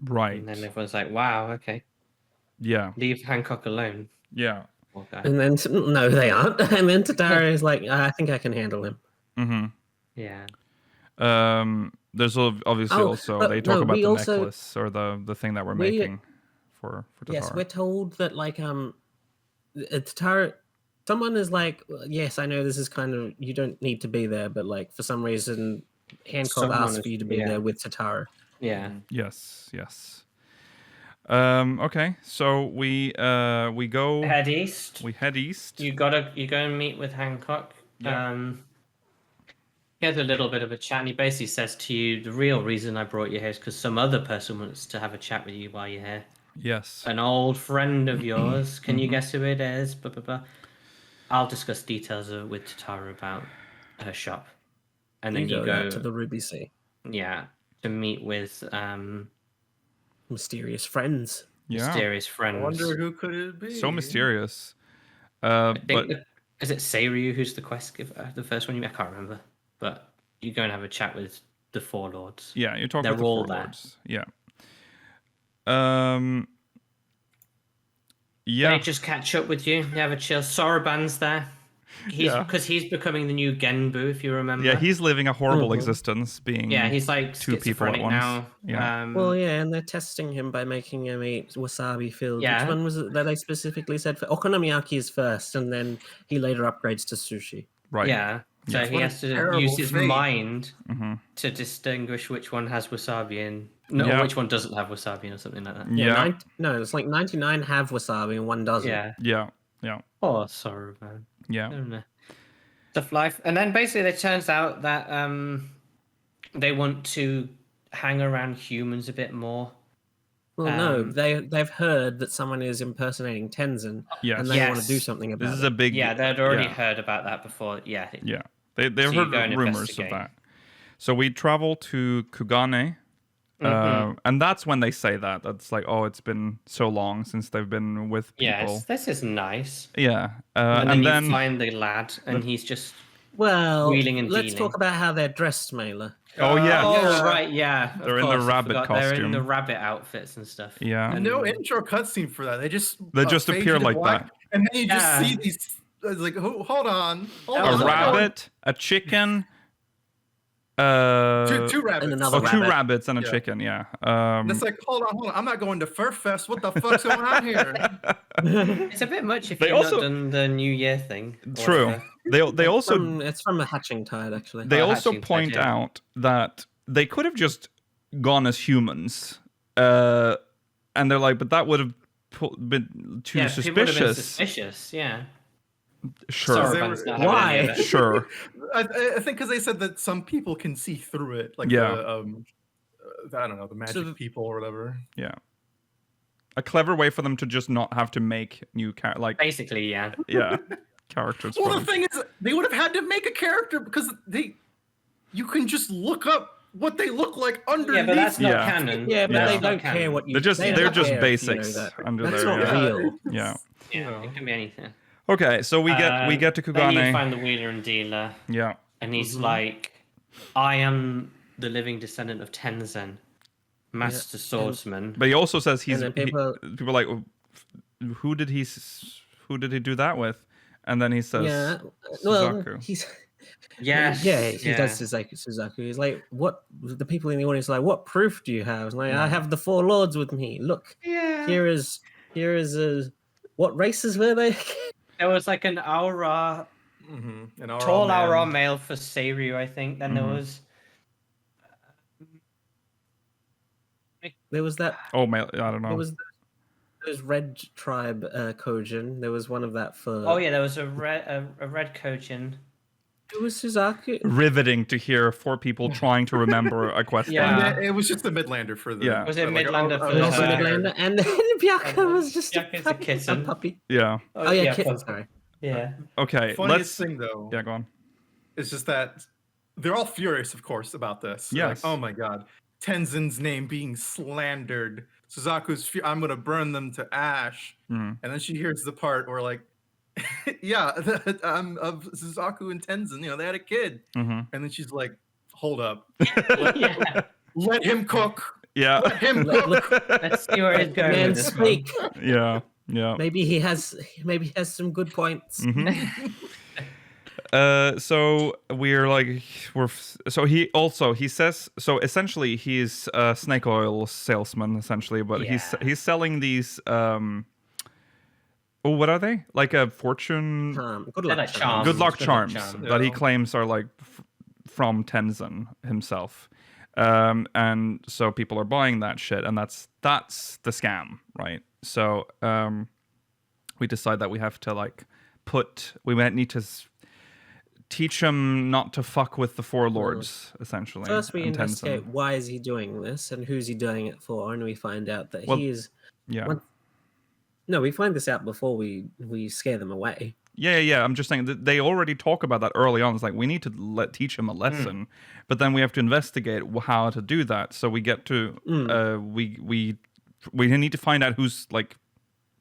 Right. And then everyone's like, wow, okay. Yeah. Leave Hancock alone. Yeah. Okay. And then, no, they aren't. And then Tataru is like, I think I can handle him. Mm-hmm. Yeah. There's obviously also, they talk about the necklace or the thing that we're making for Tataru. Yes, we're told that, like, Tataru... Someone is like, yes, I know this is kind of, you don't need to be there, but, like, for some reason... Hancock asked for you to be there with Tataru. Yeah. Yes. Okay, so we go head east. We head east. You go and meet with Hancock. Yeah. He has a little bit of a chat, and he basically says to you, the real reason I brought you here is because some other person wants to have a chat with you while you're here. Yes. An old friend of yours. Can you guess who it is? Blah, blah, blah. I'll discuss details with Tataru about her shop. And then you go out to the Ruby Sea. Yeah, to meet with mysterious friends. Mysterious friends. I wonder who could it be? So mysterious. I think is it Seiryu who's the quest giver? The first one you met? I can't remember. But you go and have a chat with the Four Lords. Yeah, you're talking with the Four Lords. Yeah. Yeah. They just catch up with you. They have a chill. Soroban's there. Because he's becoming the new Genbu, if you remember. Yeah, he's living a horrible existence, being he's like two people at once. Now. Yeah. And they're testing him by making him eat wasabi filled. Yeah. Which one was it that they specifically said for okonomiyaki is first, and then he later upgrades to sushi. Right. Yeah. So he has to use his mind to distinguish which one has wasabi and or which one doesn't have wasabi or something like that. Yeah. No, it's like 99 have wasabi and one doesn't. Yeah. Oh, sorry, man. Yeah. Tough life. And then basically it turns out that they want to hang around humans a bit more. Well, no, they've heard that someone is impersonating Tenzin, and they want to do something about it. This is a big... Yeah, they'd already heard about that before. Yeah. Yeah. They've heard rumors of that. So we travel to Kugane, and that's when they say that. That's like, oh, it's been so long since they've been with people. Yes, this is nice. Yeah. And then you find the lad, and he's just wheeling and dealing. Let's talk about how they're dressed, Mailer. Oh, yeah. Oh, right, yeah. They're in the rabbit costume. They're in the rabbit outfits and stuff. Yeah. And no intro cutscene for that. They just appear like that. And then you just see these, like, hold on. A rabbit, a chicken... two rabbits. And another two rabbits and a chicken, and it's like, hold on. I'm not going to Furfest. What the fuck's going on here? It's a bit much if you've not done the New Year thing. True. They also... It's from a Hatching Tide, actually. They also point out that they could have just gone as humans. And they're like, but that would have been too suspicious. People would have been suspicious, yeah. Sure. Why? Sure. I think because they said that some people can see through it, like I don't know, the magic people or whatever. Yeah. A clever way for them to just not have to make new basically, yeah. Yeah. Characters. Well, the thing is, they would have had to make a character because you can just look up what they look like underneath. Yeah, but that's not canon. Yeah, but they don't care what you. They're just basics under that's there. Not real. Yeah. Yeah, it can be anything. Okay, so we get to Kugane. Then you find the wheeler and dealer. Yeah. And he's like, I am the living descendant of Tenzin, master swordsman. But he also says people are like, who did he do that with? And then he says, Suzaku. He's he does Suzaku. He's like, what? The people in the audience are like, what proof do you have? And like, I have the Four Lords with me. Look, here is what races were they? There was like an Aura, tall Aura male for Seiryu, I think. Then there was that. Oh, male, I don't know. There was Red Tribe Kojin. There was one of that for. Oh yeah, there was a red Kojin. It was Suzaku. Riveting to hear four people trying to remember a question. Yeah, it was just a Midlander for the. Yeah. Was it Midlander for the Midlander? And then Byaka was just a puppy. Yeah. Oh yeah, kitten. Sorry. Yeah. Okay. Funniest thing though. Yeah, go on. It's just that they're all furious, of course, about this. Yes. Like, oh my god, Tenzin's name being slandered. Suzaku's. I'm gonna burn them to ash. And then she hears the part where like. Of Suzaku and Tenzin, they had a kid, and then she's like, "Hold up, let him cook. Yeah, let him cook. Let's see where it's going. Man, speak. Yeah. Maybe he has some good points. So he says so. Essentially, he's a snake oil salesman, essentially, but he's selling these. Oh, what are they? Like a fortune... Good luck charms. Good luck charms that he claims are like from Tenzin himself. And so people are buying that shit, and that's the scam, right? So we decide that we have to we might need to teach him not to fuck with the Four Lords, essentially. First we investigate why is he doing this and who's he doing it for, and we find out that he is Yeah. No, we find this out before we scare them away. Yeah. I'm just saying that they already talk about that early on. It's like we need to teach him a lesson, but then we have to investigate how to do that. So we get to we need to find out who's like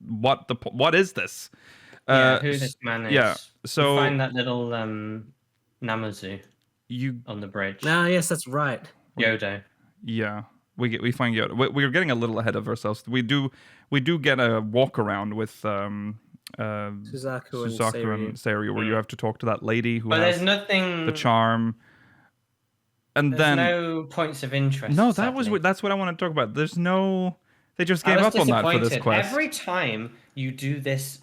what is this? Who this man is. Yeah. So we find that little Namazu on the bridge. Ah, yes, that's right. Yodo. Yeah. We find Yoda. We're getting a little ahead of ourselves. We do get a walk around with Suzaku and Seiryu, where you have to talk to that lady who but has there's nothing the charm. And there's then no points of interest. No, sadly. that's what I want to talk about. There's no. They just gave up on that for this quest. Every time you do this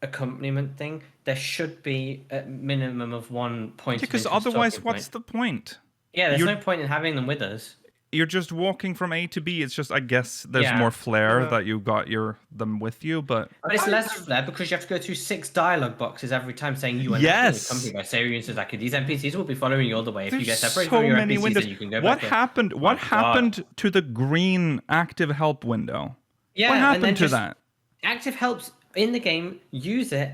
accompaniment thing, there should be a minimum of 1 point. Yeah, because otherwise, what's the point? Yeah, there's no point in having them with us. You're just walking from A to B. It's just, I guess, there's more flair that you got them with you, but it's less flair because you have to go through 6 dialogue boxes every time saying you are accompanied by Seiryu and Suzaku. These NPCs will be following you all the way. If you get separated from your NPCs, windows. Then you can go what back. Happened? What happened to the green active help window? Yeah, what happened to that? Active helps in the game. Use it.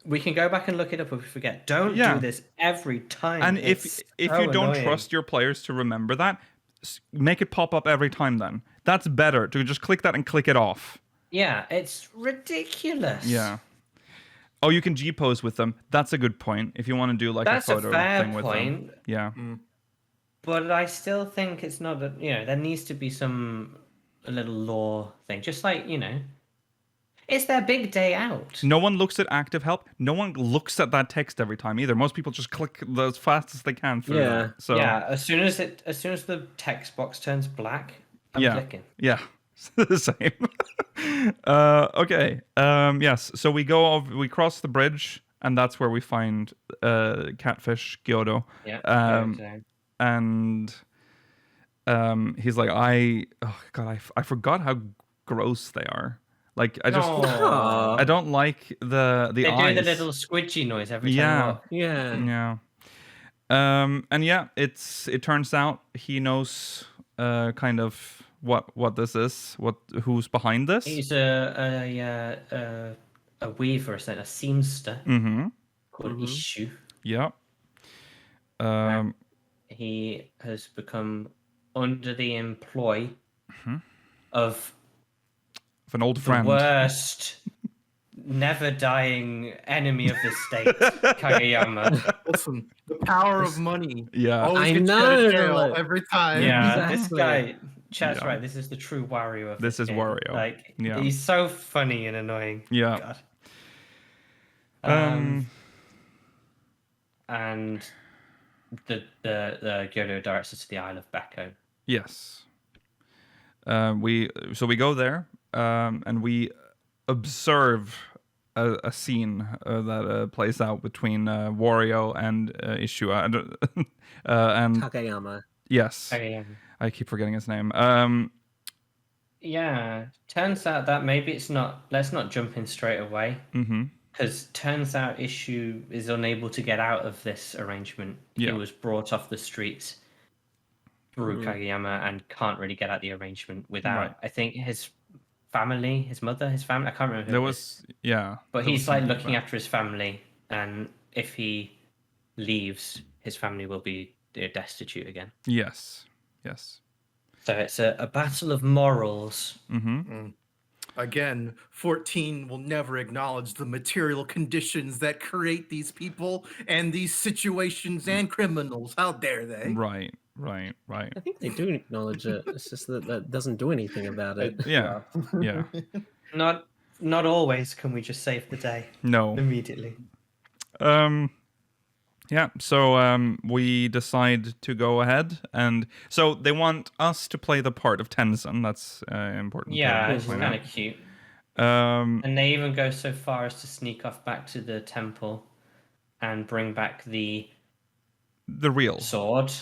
We can go back and look it up if we forget. Don't do this every time. And if you don't trust your players to remember that, make it pop up every time then. That's better to just click that and click it off. Yeah, it's ridiculous. Yeah. Oh, you can G-pose with them. That's a good point. If you want to do like a photo thing with them. Yeah. But I still think it's not there needs to be a little lore thing. Just like, it's their big day out. No one looks at active help. No one looks at that text every time either. Most people just click as fast as they can through that. So as soon as the text box turns black, I'm clicking. Yeah. The same. Okay. Yes. So we cross the bridge, and that's where we find Catfish Gyodo. Yeah. And he's like, I forgot how gross they are. Like I don't like the they eyes. do the little squidgy noise every time you walk. Yeah. And it turns out he knows kind of what this is, who's behind this. He's a weaver, a seamster called Ishu. Yeah. He has become under the employ of an old friend. The worst, never dying enemy of the state, Kageyama. Listen, the power of money. Yeah. Always gets you out of jail every time. Yeah, this guy, Chat's right. This is the true Wario of this game. Wario. Like, he's so funny and annoying. Yeah. God. And the Gyodo directs us to the Isle of Beko. Yes. We go there, and we observe a scene that plays out between Wario and Ishua and Kageyama. Yes. Kageyama. I keep forgetting his name. Yeah. Turns out that maybe it's not. Let's not jump in straight away. Because turns out Ishu is unable to get out of this arrangement. He was brought off the streets through Kageyama and can't really get out the arrangement without, I think, his family, his mother, his family. I can't remember. There was, But he's like looking after his family, and if he leaves, his family will be destitute again. Yes. So it's a battle of morals. Again, 14 will never acknowledge the material conditions that create these people and these situations and criminals. How dare they? Right. I think they do acknowledge it. It's just that doesn't do anything about it. Yeah. Not always can we just save the day. No. Immediately. Yeah, so we decide to go ahead, and so they want us to play the part of Tenzin. That's important. Yeah, it's kind of cute. And they even go so far as to sneak off back to the temple and bring back the real sword.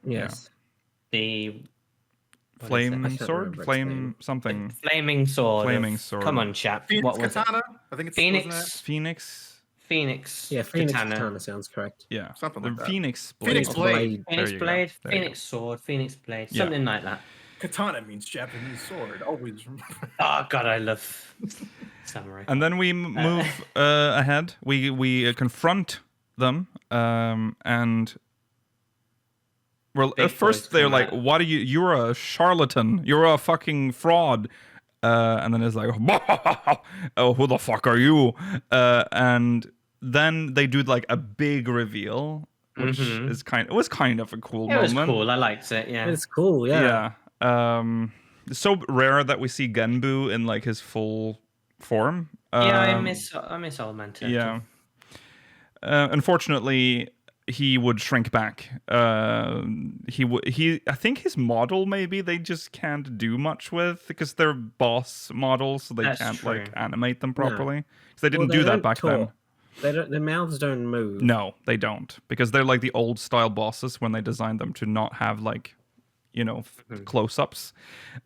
Yes. The flame sword, flaming sword. Flaming sword. Come on, chap. Phoenix Katana. I think it's Phoenix. Yeah, Phoenix Katana sounds correct. Yeah, something like that. Phoenix Blade. Phoenix Blade. Phoenix sword. Phoenix Blade. Something like that. Katana means Japanese sword. Always remember. Oh god, I love samurai. And then we move ahead. We confront them, and well, Big at first boys they're come like, out. "What are you? You're a charlatan. You're a fucking fraud." And then it's like, "Oh, who the fuck are you?" And then they do like a big reveal, which is it was kind of a cool moment. It was cool. I liked it. Yeah. It's cool, yeah. Yeah. It's so rare that we see Genbu in like his full form. Yeah, I miss Old Man Turtle. Yeah. Unfortunately, he would shrink back. I think his model maybe they just can't do much with because they're boss models, so they That's can't true. like animate them properly. Because they Well, didn't they do that don't back then. talk. Their mouths don't move. No, they don't, because they're like the old style bosses when they designed them to not have like, close-ups,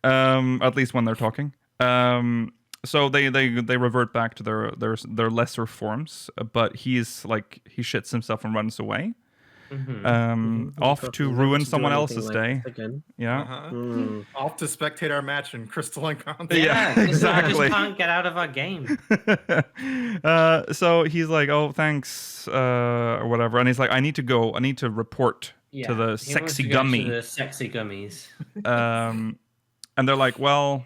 at least when they're talking. So they revert back to their lesser forms, but he shits himself and runs away, off to ruin someone else's day. Again. Yeah, Off to spectate our match in Crystalline Content. Yeah, I exactly. just can't get out of our game. So he's like, "Oh, thanks," or whatever, and he's like, "I need to go. I need to report to the he wants sexy to go gummy." to the sexy gummies. And they're like, "Well,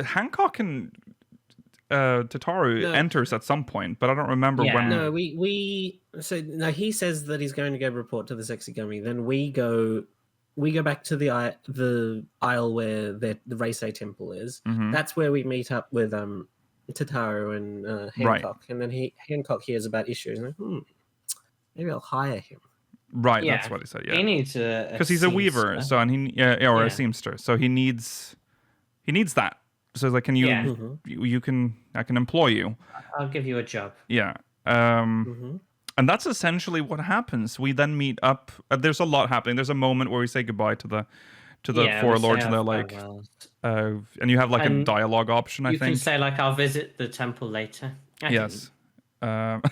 Hancock and Tataru enters at some point, but I don't remember when." No, he says that he's going to go report to the sexy gummy. Then we go back to the aisle where the Reisei temple is. That's where we meet up with Tataru and Hancock, and then Hancock hears about issues. And like, maybe I'll hire him. Right, that's what he said. Yeah, he needs a because he's a weaver, so and or a seamster, so he needs that. So it's like, can you I can employ you. I'll give you a job. Yeah. And that's essentially what happens. We then meet up. There's a lot happening. There's a moment where we say goodbye to the four lords, and they're like, and you have like a dialogue option. I think you can say like, "I'll visit the temple later." Yes. Well,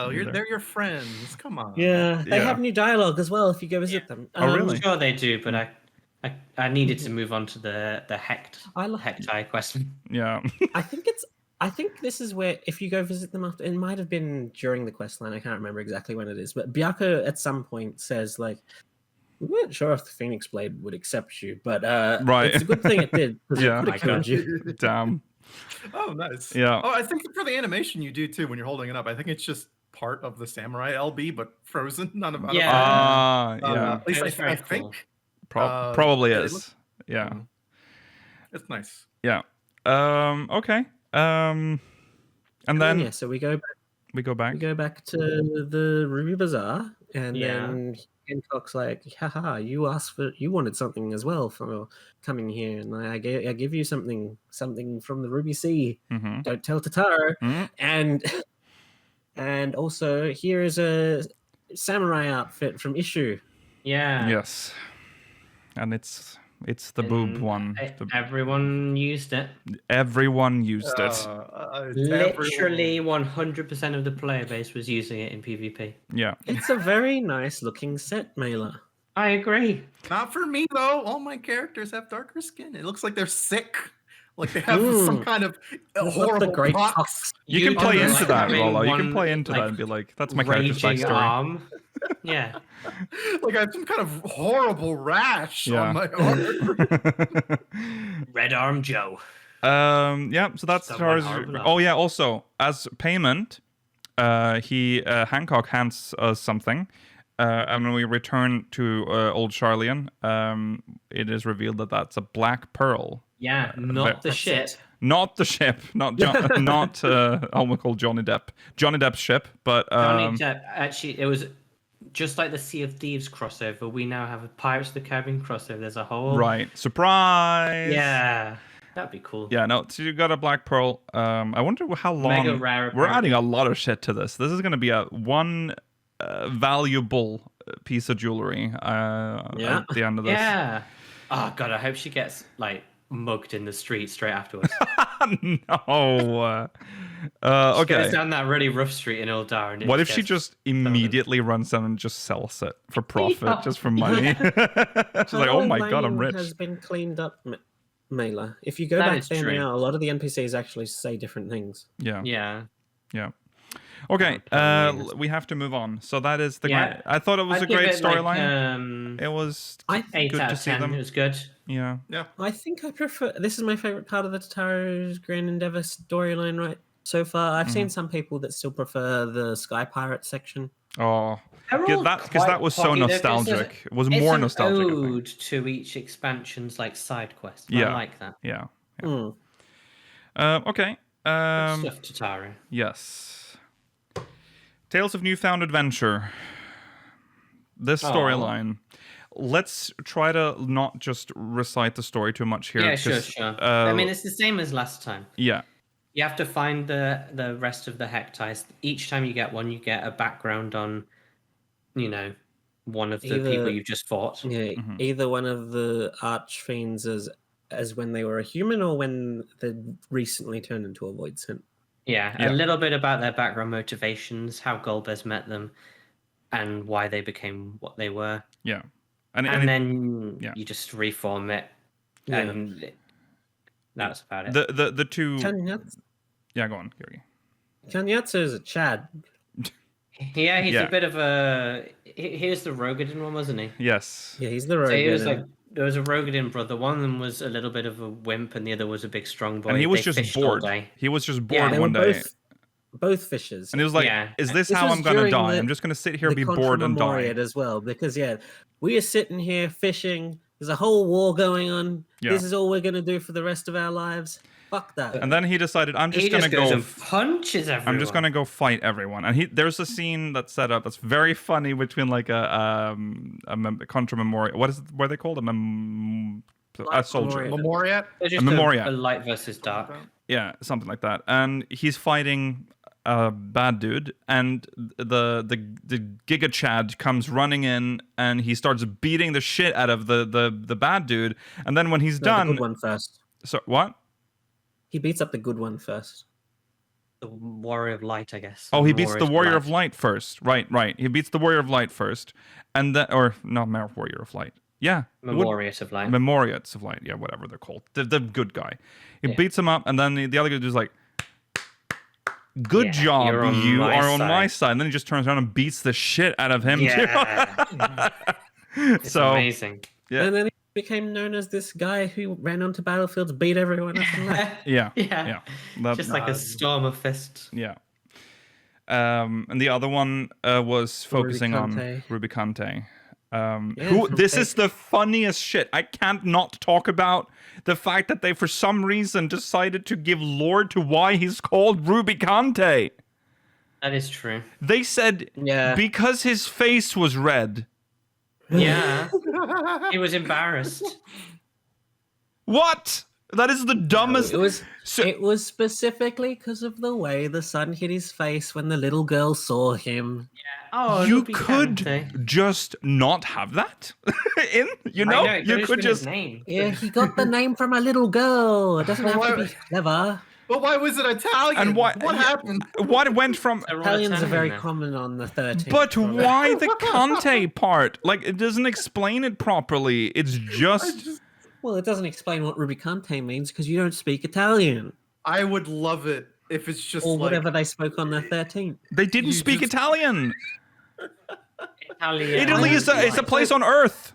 they're your friends. Come on. Yeah, they have new dialogue as well if you go visit them. Oh, really? I'm sure they do, but I needed to move on to the Hectai question. Yeah. I think this is where, if you go visit them after, it might have been during the quest line. I can't remember exactly when it is, but Byako at some point says like, "We weren't sure if the Phoenix Blade would accept you, but it's a good thing it did because it could have killed you." Damn. Oh, nice. Yeah. Oh, I think for the animation you do too when you're holding it up. I think it's just part of the samurai LB, but frozen. None of At least I think. Probably is. Yeah. It's nice. Yeah. Okay. And then so we go back. We go back to the Ruby Bazaar, and then Hancock's like, "Haha, you wanted something as well for coming here, and I give you something from the Ruby Sea. Don't tell Tataru." And also here is a samurai outfit from Issue. Yeah. Yes. And it's the boob one. Everyone used it. Everyone used it. Literally 100% of the player base was using it in PvP. Yeah. It's a very nice looking set, Mela. I agree. Not for me though. All my characters have darker skin. It looks like they're sick. Like they have some kind of horrible pox. You can play into that, Rollo. You can play into that and be like, "That's my character's backstory." Arm. Yeah. Like I have some kind of horrible rash on my arm. Red Arm Joe. Yeah, so that's Tataru's. Oh yeah, also as payment, Hancock hands us something. And when we return to Old Charlian, it is revealed that that's a black pearl. Yeah, not the ship. Not the ship. Not we call Johnny Depp. Johnny Depp's ship, but Johnny Depp. Actually, it was just like the Sea of Thieves crossover. We now have a Pirates of the Caribbean crossover. There's a whole surprise. Yeah, that'd be cool. Yeah, no. So you got a black pearl. I wonder how long. Mega rare. We're adding a lot of shit to this. This is going to be one valuable piece of jewelry at the end of this. Yeah. Oh god, I hope she gets like mugged in the street straight afterwards. No. She Okay. goes down that really rough street in Ildar. And What if she just immediately runs down and just sells it for profit, just for money? She's like, oh my god, I'm rich. Has been cleaned up, Mailer. If you go That back is there true. now, a lot of the NPCs actually say different things. Yeah. Yeah. Okay, we have to move on. So that is the. Yeah. I thought it was a I'd give great it, like, storyline. It was 8 good out to of see 10. them. It was good. Yeah. I think I prefer. This is my favorite part of the Tataru's Grand Endeavour storyline, right? So far, I've seen some people that still prefer the Sky Pirate section. Oh, They're all because that was so quite poggy, though, 'cause nostalgic. It was it's more an nostalgic. I think. ode to each expansion's like side quest. Yeah. I like that. Yeah. Mm. Okay. Stuff Tataru. Yes. Tales of Newfound Adventure. This storyline. Let's try to not just recite the story too much here. Yeah, sure. I mean, it's the same as last time. Yeah. You have to find the rest of the hectites. Each time you get one, you get a background on, one of the people you've just fought. Yeah, either one of the archfiends as when they were a human or when they recently turned into a void scent. Yeah, a little bit about their background motivations, how Golbez met them, and why they became what they were. Yeah. And then you just reform it, and that's about it. The two. Yeah, go on, Gary. Kanyatsu is a Chad. Yeah, he's a bit of a. He was the Rogadin one, wasn't he? Yes. Yeah, he's the So he was Rogadin. like, there was a Rogadin brother. One of them was a little bit of a wimp, and the other was a big, strong boy. And he was They just fished all bored. day. He was just bored They one were day. both fishers. And he was like, is this how I'm going to die? I'm just going to sit here, be bored, and die. As well, because we are sitting here fishing. There's a whole war going on. Yeah. This is all we're going to do for the rest of our lives. Fuck that. And then he decided, I'm just He going to goes go. and punches everyone. I'm just going to go fight everyone. And there's a scene that's set up that's very funny between like a contra memorial. What are they called? A soldier. Memoriat? They're A memoriat. A light versus dark. Yeah, something like that. And he's fighting a bad dude, and the Giga Chad comes running in, and he starts beating the shit out of the bad dude. And then when he's done, the good one first. So what? He beats up the good one first. The Warrior of Light, I guess. Oh, he beats the Warrior of Light first. Right. He beats the Warrior of Light first, and then, or not Warrior of Light. Yeah. Memoriat of Light. Memoriats of Light. Yeah, whatever they're called. The good guy. He beats him up, and then the other guy is like, good job, you are on my side. And then he just turns around and beats the shit out of him too. It's amazing. Yeah. And then he became known as this guy who ran onto battlefields, beat everyone up and left. Yeah. Just like a storm of fists. Yeah. And the other one was focusing on Rubicante. This is the funniest shit. I can't not talk about the fact that they, for some reason, decided to give lore to why he's called Rubicante. That is true. They said because his face was red. Yeah. He was embarrassed. What? That is the dumbest. It was specifically because of the way the sun hit his face when the little girl saw him. Yeah. Oh, you could just not have that in. You could just. Yeah, he got the name from a little girl. It doesn't have to be clever. But why was it Italian? And what happened? What went from Italians are very common on the 13th. But why the Conte part? Like, it doesn't explain it properly. It's just. Well, it doesn't explain what Rubicante means because you don't speak Italian. I would love it if it's just or whatever they spoke on the 13th. They didn't speak Italian. Italian. Italy is a place on Earth.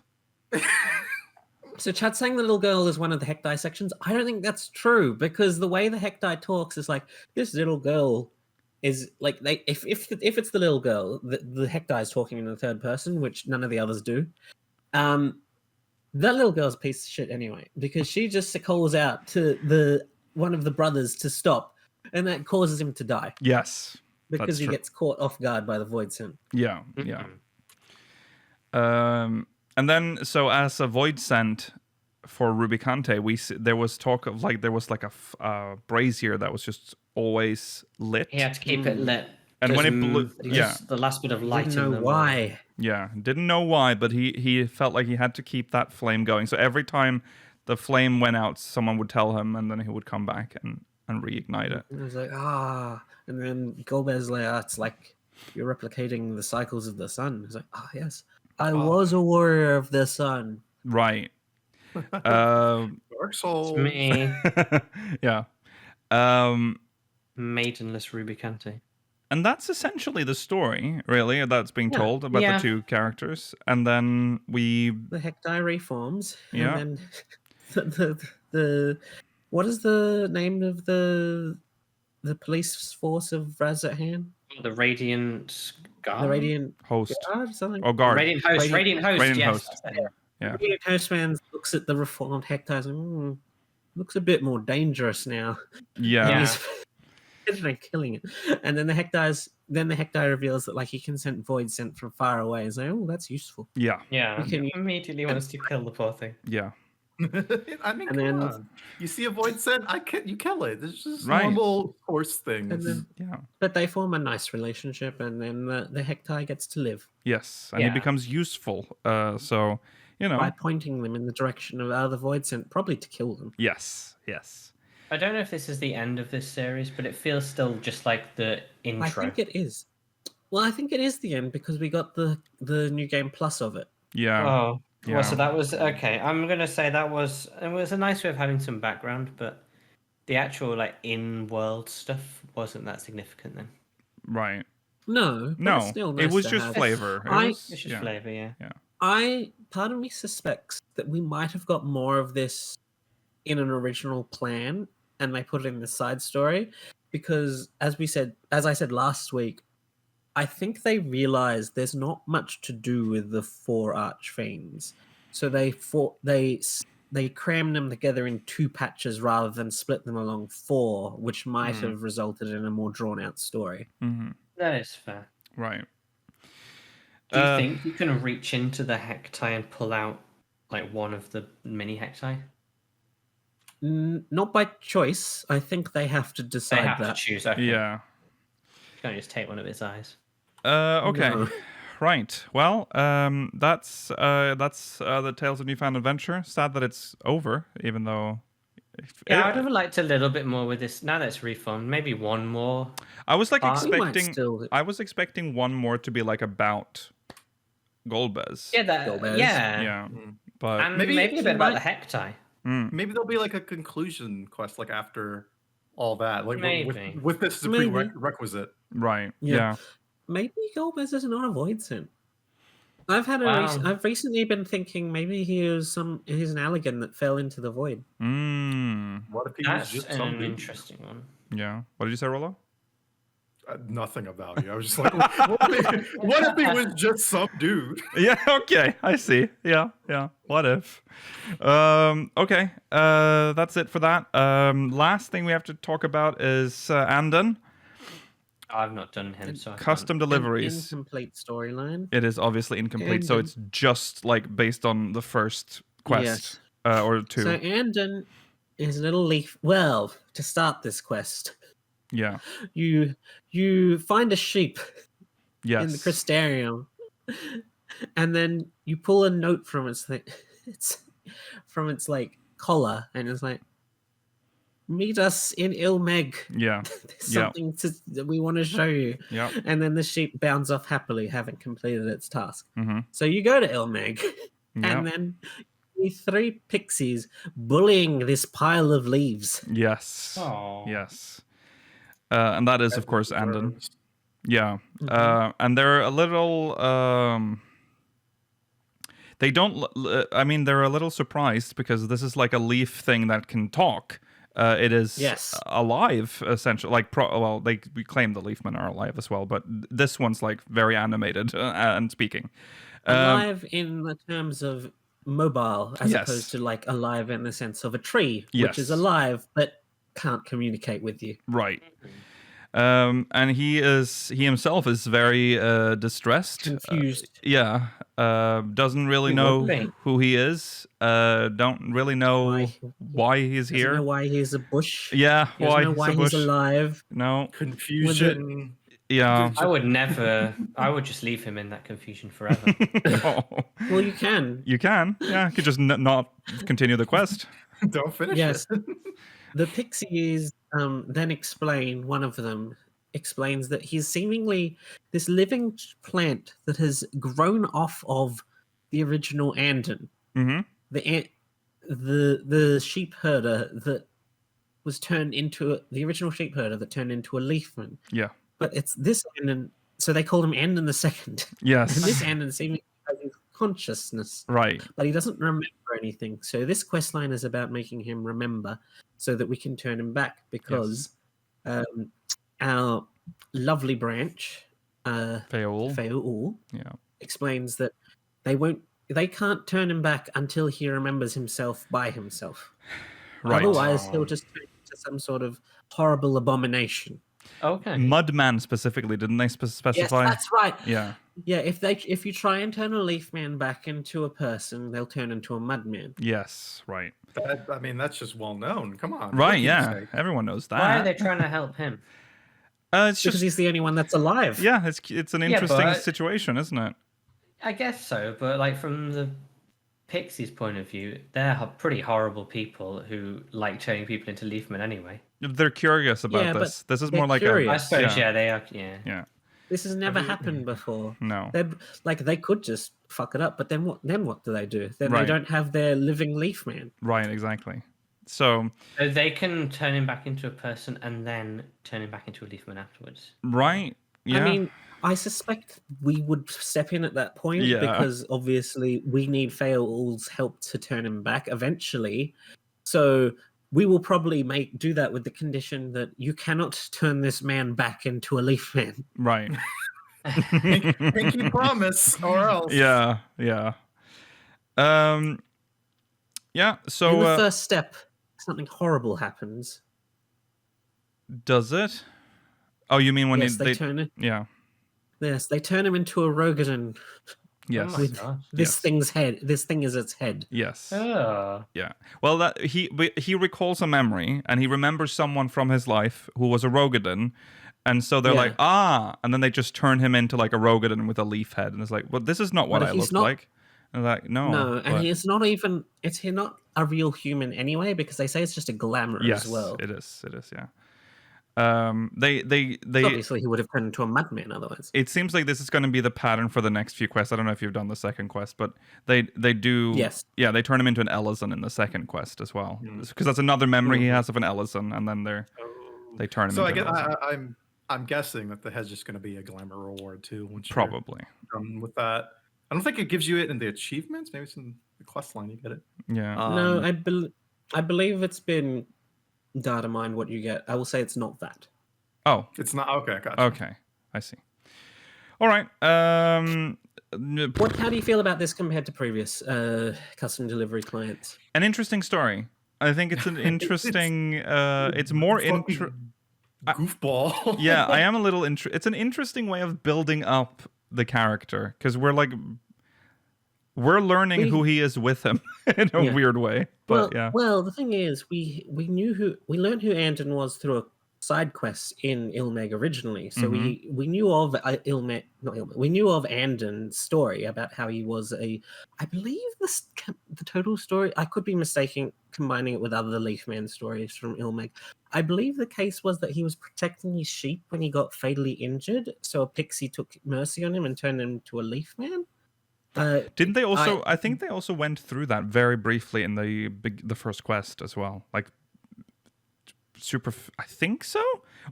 So Chad saying the little girl is one of the Hecti sections. I don't think that's true because the way the Hecti talks is like this little girl is like if it's the little girl, the Hecti is talking in the third person, which none of the others do. That little girl's a piece of shit anyway because she just calls out to one of the brothers to stop, and that causes him to die. Yes, because he gets caught off guard by the Void Scent. Yeah. And then, so as a Void Scent for Rubicante, there was talk of there was a brazier that was just always lit. He had to keep it lit. And when it blew, the last bit of light. Didn't know why. Yeah, didn't know why, but he felt like he had to keep that flame going. So every time the flame went out, someone would tell him, and then he would come back and reignite it. And it was like, and then Golbez's like, it's like you're replicating the cycles of the sun. It's like, yes, I was a warrior of the sun. Right. Dark Souls. It's me. Yeah. Maidenless Ruby Kante. And that's essentially the story, really, that's being told about the two characters. And then the Hektai reforms. Yeah. And then the what is the name of the police force of Razathan? The Radiant Guard? The Radiant Host. Guard? Something? Oh, Guard. Radiant Host. Radiant Host, yes. Host. Yeah. Radiant Hostman looks at the reformed Hektai and looks a bit more dangerous now. Yeah. They're killing it. And then the Hektai reveals that like he can send void sent from far away. And so, that's useful. Yeah. Yeah. He immediately wants to kill the poor thing. Yeah. I mean, come on. You see a void sent, you kill it. It's just Right. normal horse things. And then, but they form a nice relationship, and then the Hektai gets to live. Yes, and he becomes useful. So, by pointing them in the direction of the void sent, probably to kill them. Yes. I don't know if this is the end of this series, but it feels still just like the intro. I think it is. Well, I think it is the end because we got the new game plus of it. Yeah. Oh. Yeah. Well, so that was okay. I'm gonna say it was a nice way of having some background, but the actual like in-world stuff wasn't that significant then. Right. No. No. Still nice it was to just have. flavor. It's just flavor, yeah. Part of me suspects that we might have got more of this in an original plan, and they put it in the side story, because as I said last week, I think they realized there's not much to do with the 4 archfiends, so they crammed them together in 2 patches rather than split them along 4, which might have resulted in a more drawn out story. Mm-hmm. That is fair. Right. Do you think you can reach into the Hektai and pull out like one of the mini Hektai? Not by choice. I think they have to decide that. They have to choose. Okay. Yeah. You can't just take one of its eyes. Okay. No. Right. Well, that's the Tales of Newfound Adventure. Sad that it's over, even though. Yeah, I'd have liked a little bit more with this. Now that it's reformed, maybe one more. I was like expecting. I was expecting one more to be like about Golbez. Yeah, Golbez. Yeah. But and maybe a bit about the Hektai. Maybe there'll be like a conclusion quest, like after all that, like maybe. with this as a prerequisite. Right. Yeah. Maybe Golbez is not a void sent. I've recently been thinking maybe he's an Allegan that fell into the void. What if he was just an interesting one? Yeah. What did you say, Rollo? Nothing about you. I was just like, what if he was just some dude? Yeah, okay. I see. Yeah. What if? Okay. That's it for that. Last thing we have to talk about is Andon. I've not done him, so Custom Deliveries. Incomplete storyline. It is obviously incomplete, so it's just like based on the first quest or 2. So Andon is a little leaf. Well, to start this quest. Yeah. You find a sheep in the Crystarium, and then you pull a note from its like collar, and it's like, meet us in Ilmeg. Yeah. There's something that we want to show you. Yeah. And then the sheep bounds off happily, having completed its task. Mm-hmm. So you go to Ilmeg, and then you 3 pixies bullying this pile of leaves. Yes. Oh. Yes. And that is, of course, Andon. Yeah. And they're a little... they don't... I mean, they're a little surprised because this is like a leaf thing that can talk. It is alive, essentially. Like, we claim the Leafmen are alive as well, but this one's like very animated and speaking. Alive in the terms of mobile, as opposed to like alive in the sense of a tree, which is alive but can't communicate with you. Right. And he himself is very distressed, confused. Doesn't really know who he is. Don't really know why he's here. Doesn't know why he's a bush. Yeah, Doesn't know why he's alive. No confusion. Yeah. I would never. I would just leave him in that confusion forever. No. Well, you can. You can. Yeah, you could just not continue the quest. Don't finish Yes. it. The pixies then explain, one of them explains that he's seemingly this living plant that has grown off of the original Andon. Mm-hmm. The sheep herder that was turned into the original sheep herder that turned into a leafman. Yeah. But it's this Andon, so they called him Andon the Second. Yes. And this Andon seemingly has his consciousness. Right. But he doesn't remember anything. So this quest line is about making him remember so that we can turn him back, because our lovely branch, Feoul, explains that they can't turn him back until he remembers himself by himself. Right. Otherwise, he'll just turn into some sort of horrible abomination. Okay. Mudman specifically, didn't they specify? Yes, that's right. Yeah. Yeah, if you try and turn a leaf man back into a person, they'll turn into a mudman. Yes, right. That's just well known. Come on. Right, yeah. Everyone knows that. Why are they trying to help him? It's because he's the only one that's alive. Yeah, it's an interesting situation, isn't it? I guess so, but like from the Pixies' point of view, they're pretty horrible people who like turning people into leafmen anyway. They're curious about this. This is more like I suppose, they are. Yeah. This has never happened before. No. They could just fuck it up, but then what do they do? Then they don't have their living leaf man. Right, exactly. So they can turn him back into a person and then turn him back into a leafman afterwards. Right. Yeah. I mean, I suspect we would step in at that point because obviously we need Feoul's help to turn him back eventually. So we will probably do that with the condition that you cannot turn this man back into a leaf man. Right. Pinky promise, or else. Yeah. So in the first step, something horrible happens. Does it? Oh, you mean when they turn it? Yeah. Yes, they turn him into a Rogadon. Yes. With this thing's head. This thing is its head. Yes. Oh. Yeah. Well, that he recalls a memory, and he remembers someone from his life who was a Rogadon, and so they're like, and then they just turn him into like a Rogadon with a leaf head, and it's like, well, this is not what I look like. And they're like, no, and he's not even. He's not a real human anyway, because they say it's just a glamour as well. It is. Yeah. They obviously he would have turned into a madman otherwise. It seems like this is going to be the pattern for the next few quests. I don't know if you've done the second quest, but they do. Yes. Yeah, they turn him into an Ellison in the second quest as well, because that's another memory he has of an Ellison, and then they turn him. So into I'm guessing that the head's just going to be a glamour reward too. Once probably you're done with that, I don't think it gives you it in the achievements. Maybe it's in the quest line you get it. Yeah. No, I believe it's been data mined what you get. I will say it's not that. Oh, it's not. Okay, gotcha. Okay, I see. All right. How do you feel about this compared to previous custom delivery clients? An interesting story. I think it's an interesting. It's more goofball. Yeah, I am a little. It's an interesting way of building up the character, because we're learning who he is with him in a weird way. But well, the thing is, we learned who Andon was through a side quest in Ilmeg originally. So we knew of we knew of Andon's story about how he was I believe the total story. I could be mistaken, combining it with other Leafman stories from Ilmeg. I believe the case was that he was protecting his sheep when he got fatally injured. So a pixie took mercy on him and turned him into a Leafman. Didn't they also? I think they also went through that very briefly in the first quest as well. Like I think so,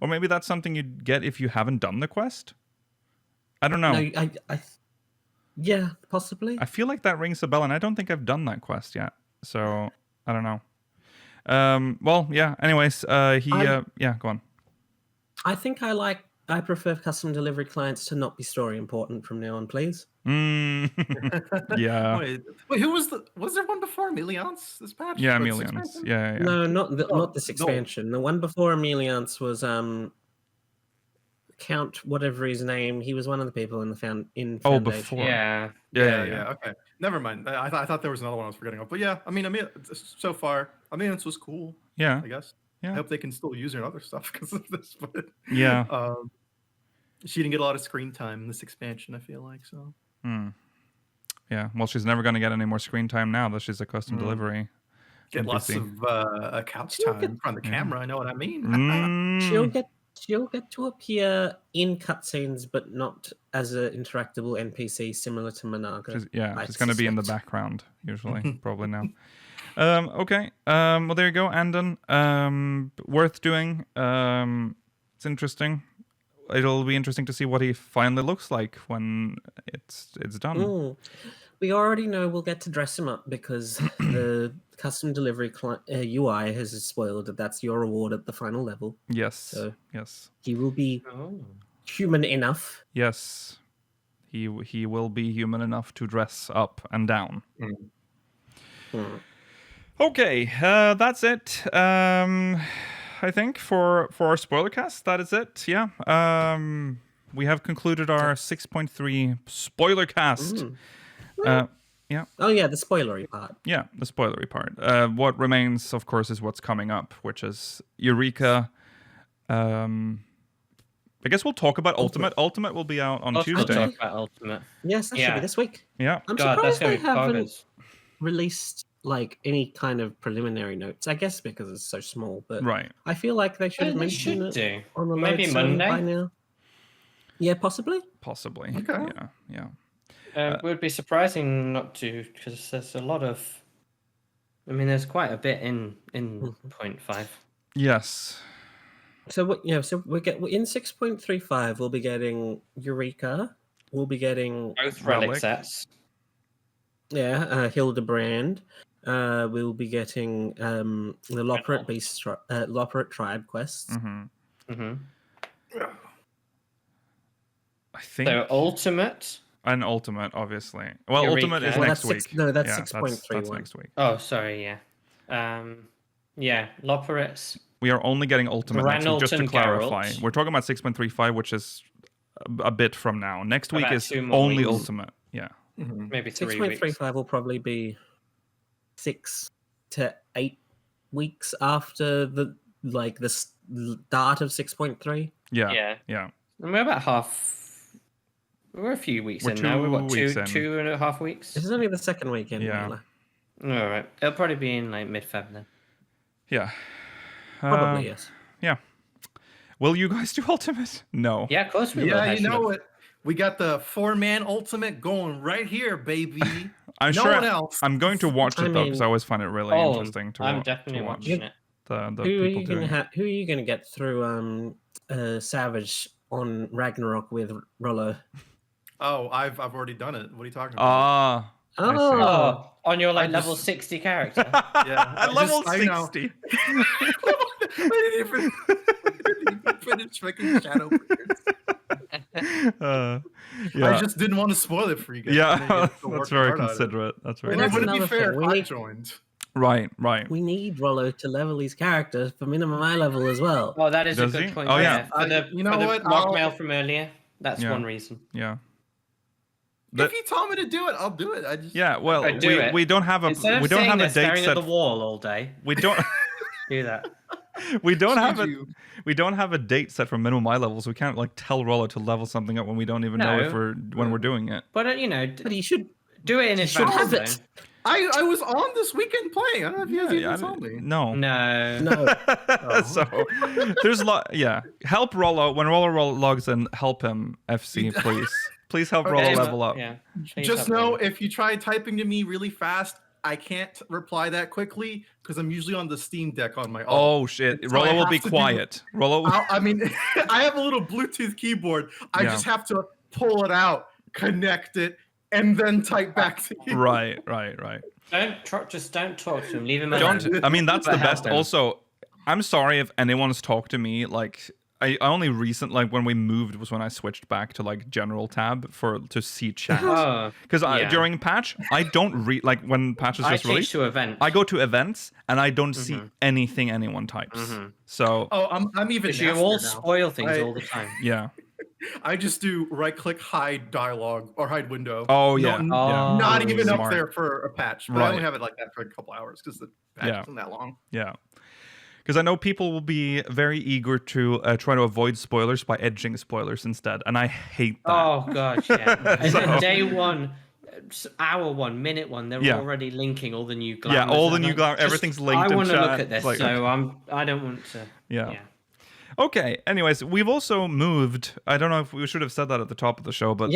or maybe that's something you'd get if you haven't done the quest. I don't know. No, yeah, possibly. I feel like that rings a bell, and I don't think I've done that quest yet. So I don't know. Well, yeah. Anyways, go on. I think I prefer custom delivery clients to not be story important from now on, please. Yeah. Wait, who was there one before Emiliance this patch? Yeah, Emiliance. Yeah. No, not this expansion. The one before Emiliance was Count whatever his name. He was one of the people in the Foundation. Before. Yeah. Okay, never mind. I thought there was another one I was forgetting of. But yeah, I mean, so far, Emiliance was cool. Yeah. I guess. Yeah. I hope they can still use it in other stuff because of this. But yeah. She didn't get a lot of screen time in this expansion, I feel like. So. Yeah, well, she's never going to get any more screen time now that she's a custom delivery. Get NPC. lots of couch time in front of the camera. I know what I mean. She'll get to appear in cutscenes, but not as an interactable NPC similar to Managa. She's going to be in the background usually, probably now. Okay. Well, there you go, Andon. Worth doing. It's interesting. It'll be interesting to see what he finally looks like when it's done. We already know we'll get to dress him up because the custom delivery UI has spoiled that that's your reward at the final level. Yes. So yes. He will be human enough. Yes. He will be human enough to dress up and down. Okay, that's it. I think for our Spoilercast, that is it. Yeah. We have concluded our 6.3 Spoilercast. Yeah. Oh yeah, the spoilery part. Yeah, the spoilery part. What remains, of course, is what's coming up, which is Eureka. I guess we'll talk about Ultimate. Ultimate will be out on Tuesday. Talk about Ultimate. Yes, that should be this week. Yeah. I'm surprised they haven't released like any kind of preliminary notes. I guess because it's so small, but I feel like they should have mentioned it on the maybe Monday by now. Yeah, possibly. Possibly. Okay. Yeah. It would be surprising not to, because there's a lot of. I mean, there's quite a bit in 0.5. Yes. So we get in 6.35. We'll be getting Eureka. We'll be getting both relic sets. Yeah, Hildebrand. We'll be getting the Loperate Beast, Loperate Tribe quests. I think so Ultimate. And Ultimate, obviously. Well, Eureka. Ultimate is next week. That's 6.31. That's next week. Oh, sorry, yeah. Yeah, Loperates. We are only getting Ultimate next week, just to clarify. We're talking about 6.35, which is a bit from now. Next week is only Ultimate. Yeah. Maybe 3 weeks. 6.35 will probably be 6 to 8 weeks after the start of 6.3. Yeah. And we're about half. We're a few weeks in now. We're what, 2.5 weeks? This is only the second weekend. Yeah. All right. It'll probably be in like mid-Feb then. Yeah. Probably, yes. Yeah. Will you guys do Ultimate? No. Yeah, of course we will. Yeah, you know what? We got the 4-man Ultimate going right here, baby. I'm no sure one else. I'm going to watch it though, because I always find it really interesting to watch. I'm definitely watching it. Who are you gonna get through Savage on Ragnarok with Rollo? Oh, I've already done it. What are you talking about? On your level 60 character. Yeah, level 60. I didn't even finish making Shadow I just didn't want to spoil it for you guys. Yeah, that's very considerate. That's very. And it wouldn't be fair if I joined. Right. We need Rollo to level these characters for minimum eye level as well. Oh, that is a good point. Oh yeah. For the MogMail from earlier, that's one reason. Yeah. If you tell me to do it, I'll do it. We don't have a date staring set at the wall all day. We don't do that. We don't have a date set for minimum eye levels. We can't tell Rollo to level something up when we don't even know when we're doing it. But but he should do it in his have it. I was on this weekend playing. I don't know if you guys even told me. No. So there's a lot. Yeah, help Rollo when Rollo logs in. Help him, FC, please. Please help Rollo level up. Yeah. Just know if you try typing to me really fast, I can't reply that quickly because I'm usually on the Steam Deck on my own. Oh shit! So Rollo will be quiet. Rollo. I mean, I have a little Bluetooth keyboard. I just have to pull it out, connect it, and then type back to you. Right. Don't talk to him. Leave him alone. I mean, that's the best. Also, I'm sorry if anyone's talked to me I only when we moved was when I switched back to general tab to see chat. Because during patch, I don't read when patches just released. I go to events and I don't see anything anyone types. So I'm even. You all spoil things all the time. Yeah. I just do right-click hide dialogue or hide window. Oh yeah. Not even smart. up there for a patch. But I only have it like that for a couple hours because the patch isn't that long. Yeah. Because I know people will be very eager to try to avoid spoilers by edging spoilers instead, and I hate that. Oh gosh, yeah. Day one, hour one, minute one, they're already linking all the new glamours. Yeah, all the new glamour, everything's linked in chat. I want to look at this, like, so I don't want to. Yeah. Okay. Anyways, we've also moved. I don't know if we should have said that at the top of the show, but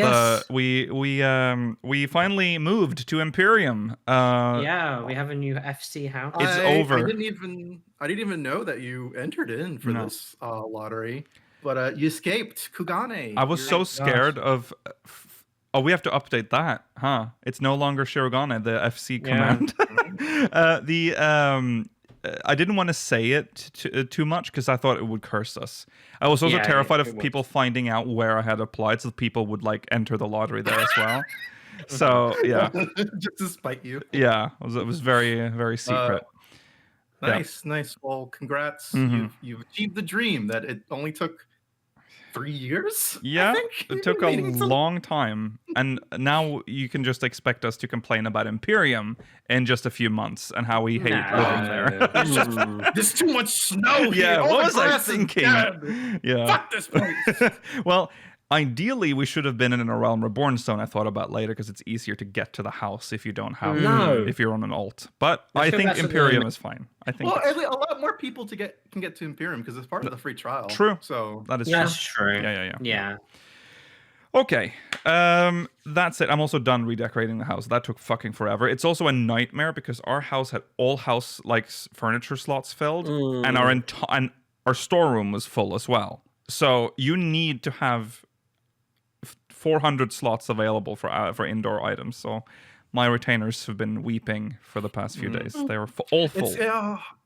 we finally moved to Imperium. Yeah, we have a new FC house. It's over. I didn't even know that you entered in for this lottery, but you escaped Kugane. I was so scared of. Oh, we have to update that, huh? It's no longer Shirogane, the FC command. I didn't want to say it too much because I thought it would curse us. I was also terrified of people finding out where I had applied, so people would like enter the lottery there as well. So yeah, just to spite you. Yeah, it was very, very secret. Nice. Well, congrats. You've achieved the dream that it only took 3 years. Yeah, it took a long time, and now you can just expect us to complain about Imperium in just a few months and how we hate living there. There's too much snow. Yeah, here. what was I thinking? Yeah, fuck this place. Well, ideally, we should have been in a Realm Reborn zone. I thought about later because it's easier to get to the house if you don't have if you're on an alt. But I think Imperium is fine. I think a lot more people can get to Imperium because it's part of the free trial. True. So that is true. Yeah. Okay. That's it. I'm also done redecorating the house. That took fucking forever. It's also a nightmare because our house had all furniture slots filled, and our storeroom was full as well. So you need to have 400 slots available for indoor items. So my retainers have been weeping for the past few days. They were all full.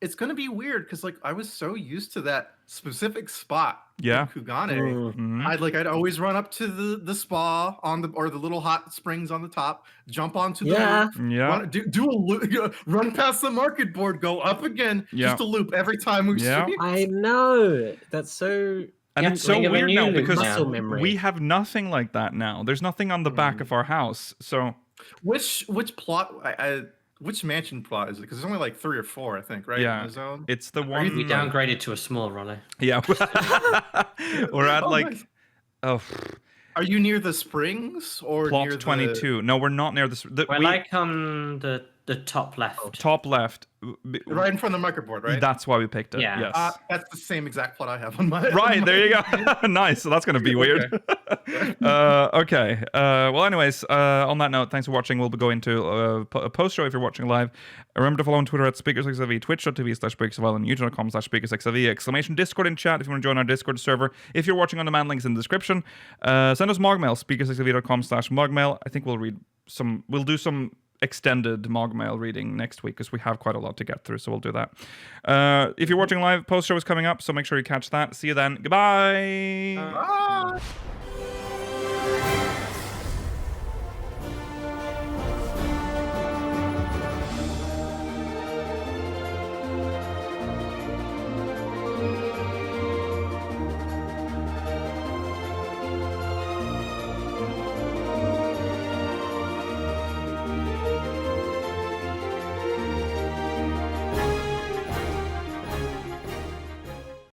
It's going to be weird because I was so used to that specific spot in Kugane. I'd always run up to the spa or the little hot springs on the top, jump onto the roof, run past the market board, go up again, just a loop every time we swing. I know. That's so... And it's so weird now because we have nothing like that now. There's nothing on the back of our house. So which plot? Which mansion plot is it? Because there's only like 3 or 4, I think, right? Yeah, in the zone? It's the one we downgraded to a small Raleigh. Yeah, we're at Are you near the springs or plot near 22? No, we're not near the. We're like on the top left. Top left. Right in front of the market board, right? That's why we picked it. Yeah. Yes. That's the same exact plot I have on my. Right, there you go. Nice. So that's going to be weird. Okay. Well, anyways, on that note, thanks for watching. We'll be going to a post show if you're watching live. Remember to follow on Twitter at SpeakersXIV, twitch.tv/SpeakersXIV, and YouTube.com/SpeakersXIV, !! Discord in chat if you want to join our Discord server. If you're watching on demand, links in the description. Send us MogMail, SpeakersXIV.com/MogMail. I think we'll do some extended MogMail reading next week because we have quite a lot to get through, so we'll do that. If you're watching live, post show is coming up, so make sure you catch that. See you then. Goodbye.